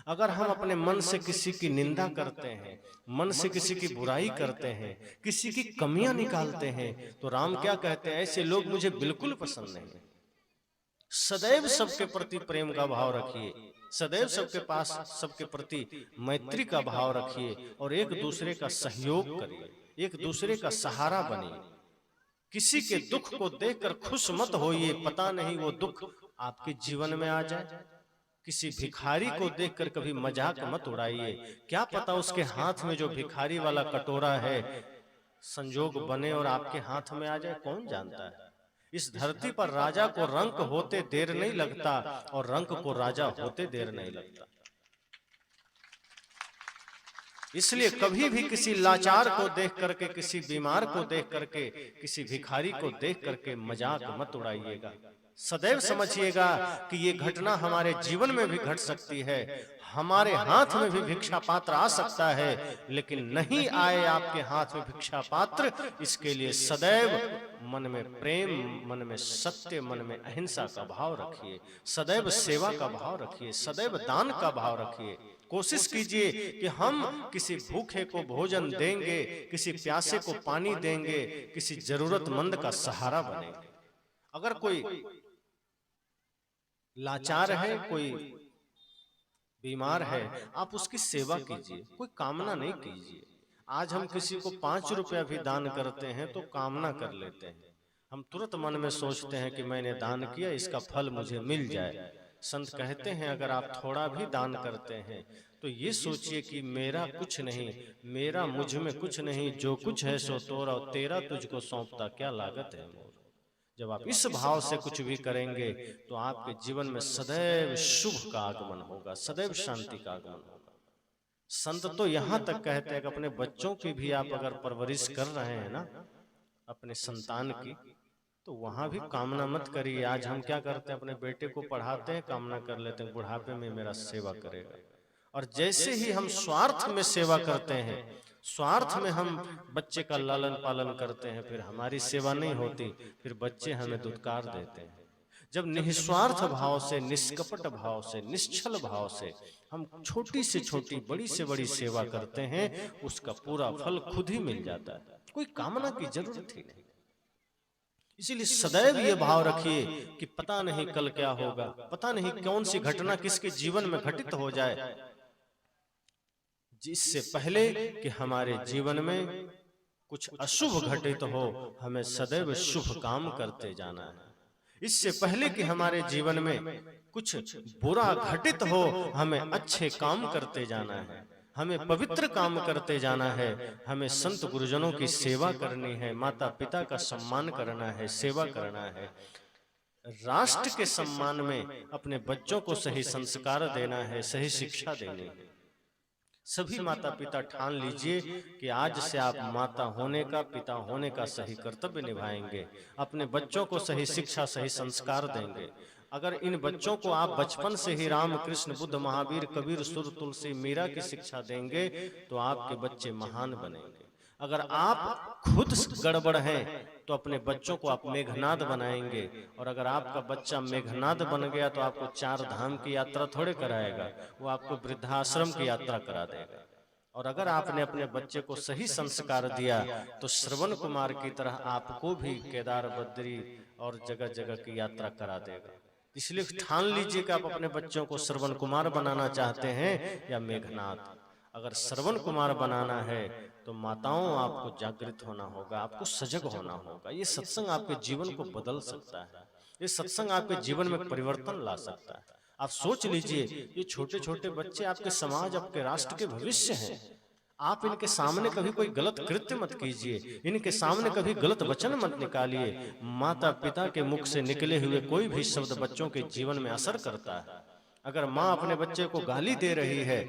Speaker 1: अगर हम अपने मन से किसी की निंदा करते हैं, मन से किसी की बुराई करते हैं, किसी की कमियां निकालते हैं, तो राम क्या कहते हैं, ऐसे लोग मुझे बिल्कुल पसंद नहीं। सदैव सबके प्रति प्रेम का भाव रखिए, सदैव सबके पास सबके प्रति मैत्री का भाव रखिए और एक दूसरे का सहयोग करिए, एक दूसरे का सहारा बनिए। किसी के दुख को देखकर खुश मत होइए, पता नहीं वो दुख आपके जीवन में आ जाए। किसी भिखारी को देखकर कभी मजाक मत उड़ाइए, क्या पता उसके हाथ में जो भिखारी वाला कटोरा है संजोग बने और आपके हाथ में आ जाए, कौन जानता है। इस धरती पर राजा को रंक होते देर नहीं लगता और रंक को राजा होते देर नहीं लगता। इसलिए कभी भी किसी लाचार को देख करके, किसी बीमार को देख करके, किसी भिखारी को देख करके मजाक मत उड़ाइएगा। सदैव समझिएगा कि ये घटना हमारे जीवन में भी घट सकती है, हमारे हाथ में भी भिक्षा पात्र आ सकता है, लेकिन नहीं आए आपके हाथ में भिक्षा पात्र, इसके लिए सदैव मन में प्रेम, मन में सत्य, मन में अहिंसा का भाव रखिए, सदैव सेवा का भाव रखिए, सदैव दान का भाव रखिए। कोशिश कीजिए कि हम किसी भूखे को भोजन देंगे, किसी प्यासे को पानी देंगे, किसी जरूरतमंद का सहारा बनेंगे। अगर कोई लाचार है, कोई बीमार है, आप उसकी सेवा कीजिए, कोई कामना नहीं कीजिए। आज हम किसी को 5 रुपया भी दान करते हैं तो कामना कर लेते हैं, हम तुरंत मन में सोचते हैं कि मैंने दान किया, इसका फल मुझे मिल जाए। संत कहते हैं अगर आप थोड़ा भी दान करते हैं तो ये सोचिए कि मेरा कुछ नहीं, मेरा मुझ में कुछ नहीं, जो कुछ है सो तोरा, तेरा तुझको सौंपता क्या लागत है मोर। जब आप इस भाव से कुछ भी करेंगे तो आपके जीवन में सदैव शुभ का आगमन होगा, सदैव शांति का आगमन होगा। संत तो यहाँ तक कहते हैं कि अपने बच्चों की भी आप अगर परवरिश कर रहे हैं ना, अपने संतान की, तो वहां भी कामना मत करिए। आज हम क्या करते हैं, अपने बेटे को पढ़ाते हैं, कामना कर लेते हैं बुढ़ापे में मेरा सेवा करेगा, और जैसे ही हम स्वार्थ में सेवा करते हैं, स्वार्थ में हम बच्चे का लालन पालन करते हैं, फिर हमारी सेवा नहीं होती, फिर बच्चे हमें दुत्कार देते हैं। जब निस्वार्थ भाव से, निष्कपट भाव से, निश्चल भाव से हम छोटी से छोटी, बड़ी से बड़ी सेवा करते हैं, उसका पूरा फल खुद ही मिल जाता है, कोई कामना की जरूरत ही नहीं। इसीलिए सदैव ये भाव रखिए कि पता नहीं कल क्या होगा, पता नहीं कौन सी घटना किसके जीवन में घटित हो जाए, जिससे पहले कि हमारे जीवन में कुछ अशुभ घटित हो, हमें सदैव शुभ काम करते जाना है। इससे पहले कि हमारे जीवन में कुछ बुरा घटित हो, हमें अच्छे काम करते जाना है, हमें पवित्र काम करते जाना है, हमें संत गुरुजनों की सेवा करनी है, माता पिता का सम्मान करना है, सेवा करना है, राष्ट्र के सम्मान में अपने बच्चों को सही संस्कार देना है, सही शिक्षा देनी है। सभी माता पिता ठान लीजिए कि आज से आप माता होने का, पिता होने का सही कर्तव्य निभाएंगे, अपने बच्चों को सही शिक्षा, सही संस्कार देंगे। अगर इन बच्चों को आप बचपन से ही राम, कृष्ण, बुद्ध, महावीर, कबीर, सुर, तुलसी, मीरा की शिक्षा देंगे तो आपके बच्चे महान बनेंगे। अगर आप खुद गड़बड़ हैं तो अपने बच्चों को आप मेघनाद बनाएंगे, और अगर आपका बच्चा मेघनाद बन गया तो आपको 4 धाम की यात्रा थोड़े कराएगा, वो आपको वृद्धाश्रम की यात्रा करा देगा। और अगर आपने अपने बच्चे को सही संस्कार दिया तो श्रवण कुमार की तरह आपको भी केदार, बद्री और जगह जगह की यात्रा करा देगा। इसलिए ठान लीजिए कि आप अपने बच्चों को श्रवण कुमार बनाना चाहते हैं या मेघनाद। अगर श्रवण कुमार बनाना है तो माताओं आपको जागृत होना होगा, आपको सजग होना होगा। ये सत्संग आपके जीवन को बदल सकता है, ये सत्संग आपके जीवन में परिवर्तन ला सकता है। आप सोच लीजिए, ये छोटे छोटे बच्चे आपके समाज, आपके राष्ट्र के भविष्य हैं। आप इनके सामने कभी कोई गलत कृत्य मत कीजिए, इनके सामने कभी गलत वचन मत निकालिए। माता पिता के मुख से निकले हुए कोई भी शब्द बच्चों के जीवन में असर करता है। अगर माँ अपने बच्चे को गाली दे रही है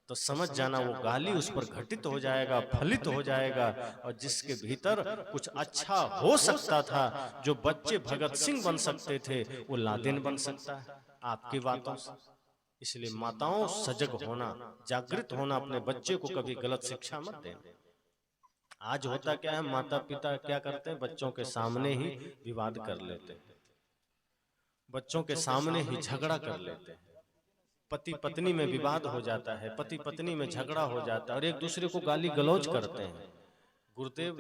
Speaker 1: तो समझ जाना वो गाली उस पर घटित हो जाएगा, फलित हो जाएगा, और जिसके भीतर कुछ अच्छा हो सकता था, जो बच्चे भगत सिंह बन सकते थे, वो लादेन बन सकता है आपकी बातों से। इसलिए माताओं सजग होना, जागृत होना, अपने बच्चे को कभी गलत शिक्षा मत देना। आज होता क्या है, माता पिता क्या करते हैं, बच्चों के सामने ही विवाद कर लेते हैं, बच्चों के सामने ही झगड़ा कर लेते हैं, पति पत्नी में विवाद हो जाता है, पति पत्नी में झगड़ा हो जाता है, और एक दूसरे को गाली गलौज करते हैं। गुरुदेव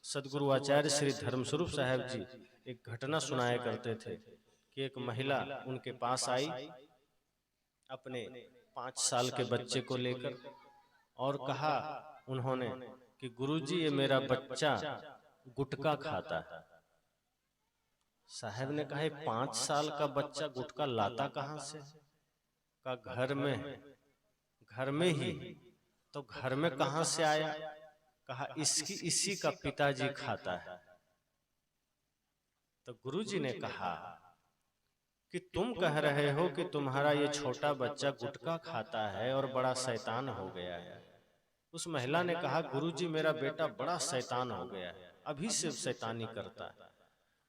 Speaker 1: सदगुरु आचार्य श्री धर्मस्वरूप साहब जी एक घटना सुनाया करते थे कि एक महिला उनके पास आई अपने 5 साल के बच्चे को लेकर और कहा उन्होंने कि गुरुजी ये मेरा बच्चा गुटखा खाता है। साहब ने कहा 5 साल का बच्चा गुटखा लाता कहां से? का घर में ही। तो घर में कहां से आया? कहा इसी का पिताजी खाता है। तो गुरुजी ने कहा कि तुम कह रहे हो कि तुम्हारा ये छोटा बच्चा गुटखा खाता है और बड़ा शैतान हो गया है। उस महिला ने कहा गुरुजी मेरा बेटा बड़ा शैतान हो गया है, अभी से शैतानी करता है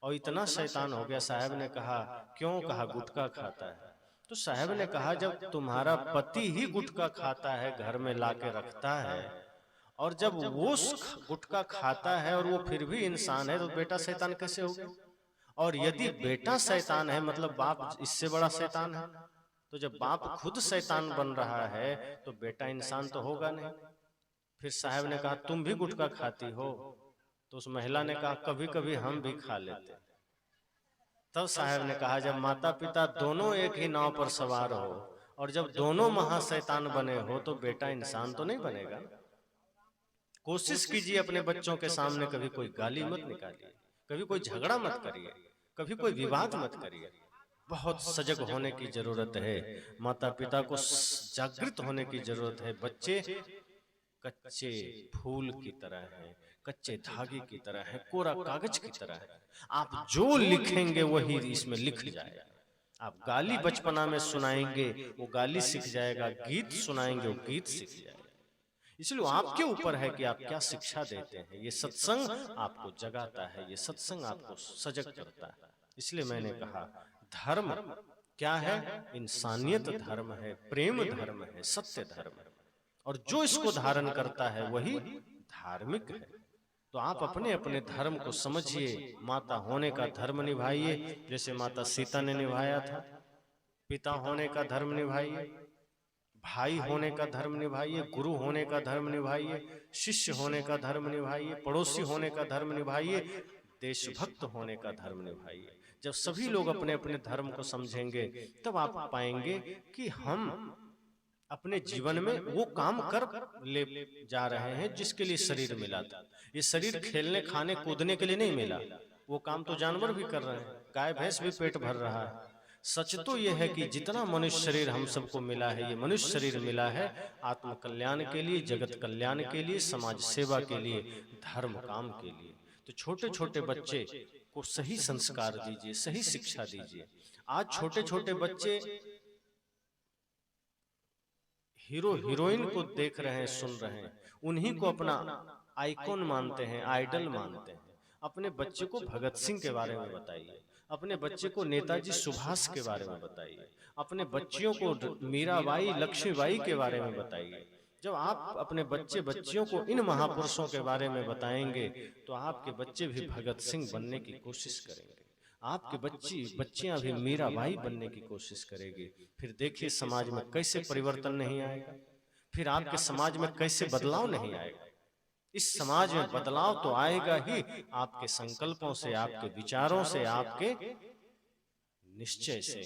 Speaker 1: और इतना शैतान हो गया। साहब ने कहा क्यों? कहा गुटखा खाता है। तो साहब ने कहा जब तुम्हारा पति ही गुटखा खाता है, घर में लाके रखता है, और जब वो गुटखा खाता है और वो फिर भी इंसान है, तो बेटा शैतान कैसे हो गया? और यदि बेटा शैतान है मतलब बाप इससे बड़ा शैतान है। तो जब बाप खुद शैतान बन रहा है तो बेटा इंसान तो होगा नहीं। फिर साहब ने कहा तुम भी गुटखा खाती हो? तो उस महिला ने कहा कभी कभी हम भी खा लेते। तब साहब ने कहा जब माता पिता दोनों एक ही नाव पर सवार हो और जब दोनों महाशैतान बने हो तो बेटा इंसान तो नहीं बनेगा। कोशिश कीजिए अपने बच्चों के सामने कभी कोई गाली मत निकालिए, कभी कोई झगड़ा मत करिए, कभी कोई विवाद मत करिए। बहुत सजग होने की जरूरत है, माता पिता को जागृत होने की जरूरत है। बच्चे कच्चे फूल की तरह है, कच्चे धागे की तरह है, कोरा कागज की तरह है। आप जो लिखेंगे वही इसमें लिख जाएगा। आप गाली बचपना में सुनाएंगे वो गाली सीख जाएगा, गीत सुनाएंगे वो गीत सीख जाएगा। इसलिए आपके ऊपर है कि आप क्या शिक्षा देते हैं। ये सत्संग आपको जगाता है, ये सत्संग आपको सजग करता है। इसलिए मैंने कहा धर्म क्या है? इंसानियत धर्म है, प्रेम धर्म है, सत्य धर्म है, और जो इसको धारण करता है वही धार्मिक है। तो आप अपने अपने धर्म को समझिए। माता होने का धर्म निभाइए जैसे माता सीता ने निभाया था, पिता होने का धर्म निभाइए, भाई होने का धर्म निभाइए, गुरु होने का धर्म निभाइए, शिष्य होने का धर्म निभाइए, पड़ोसी होने का धर्म निभाइए, देशभक्त होने का धर्म निभाइए। जब सभी लोग अपने अपने धर्म को समझेंगे तब आप पाएंगे कि हम अपने जीवन में वो काम कर ले जा रहे हैं जिसके लिए शरीर मिला था। ये शरीर खेलने खाने कूदने के लिए नहीं मिला, वो काम तो जानवर भी कर रहे हैं, गाय भैंस भी पेट भर रहा है। सच तो यह है कि जितना मनुष्य शरीर हम सबको मिला है, ये मनुष्य शरीर मिला है आत्म कल्याण के लिए, जगत कल्याण के लिए, समाज सेवा के लिए, धर्म काम के लिए। तो छोटे छोटे बच्चे को सही संस्कार दीजिए, सही शिक्षा दीजिए। आज छोटे छोटे बच्चे हीरो हीरोइन को देख रहे हैं, सुन रहे हैं, उन्हीं को अपना आइकॉन मानते हैं, आइडल मानते हैं। अपने बच्चे को भगत सिंह के बारे में बताइए, अपने बच्चे को नेताजी सुभाष के बारे में बताइए, अपने बच्चियों को मीराबाई लक्ष्मीबाई के बारे में बताइए। जब आप अपने बच्चियों को इन महापुरुषों के बारे में बताएंगे तो आपके बच्चे भी भगत सिंह बनने की कोशिश करेंगे, आपके बच्चियां भी मीराबाई बनने की कोशिश करेगी। फिर देखिए समाज में कैसे परिवर्तन नहीं आएगा, फिर आपके समाज में कैसे बदलाव नहीं आएगा। इस समाज में बदलाव तो आएगा ही आपके संकल्पों से, आपके विचारों से, आपके निश्चय से।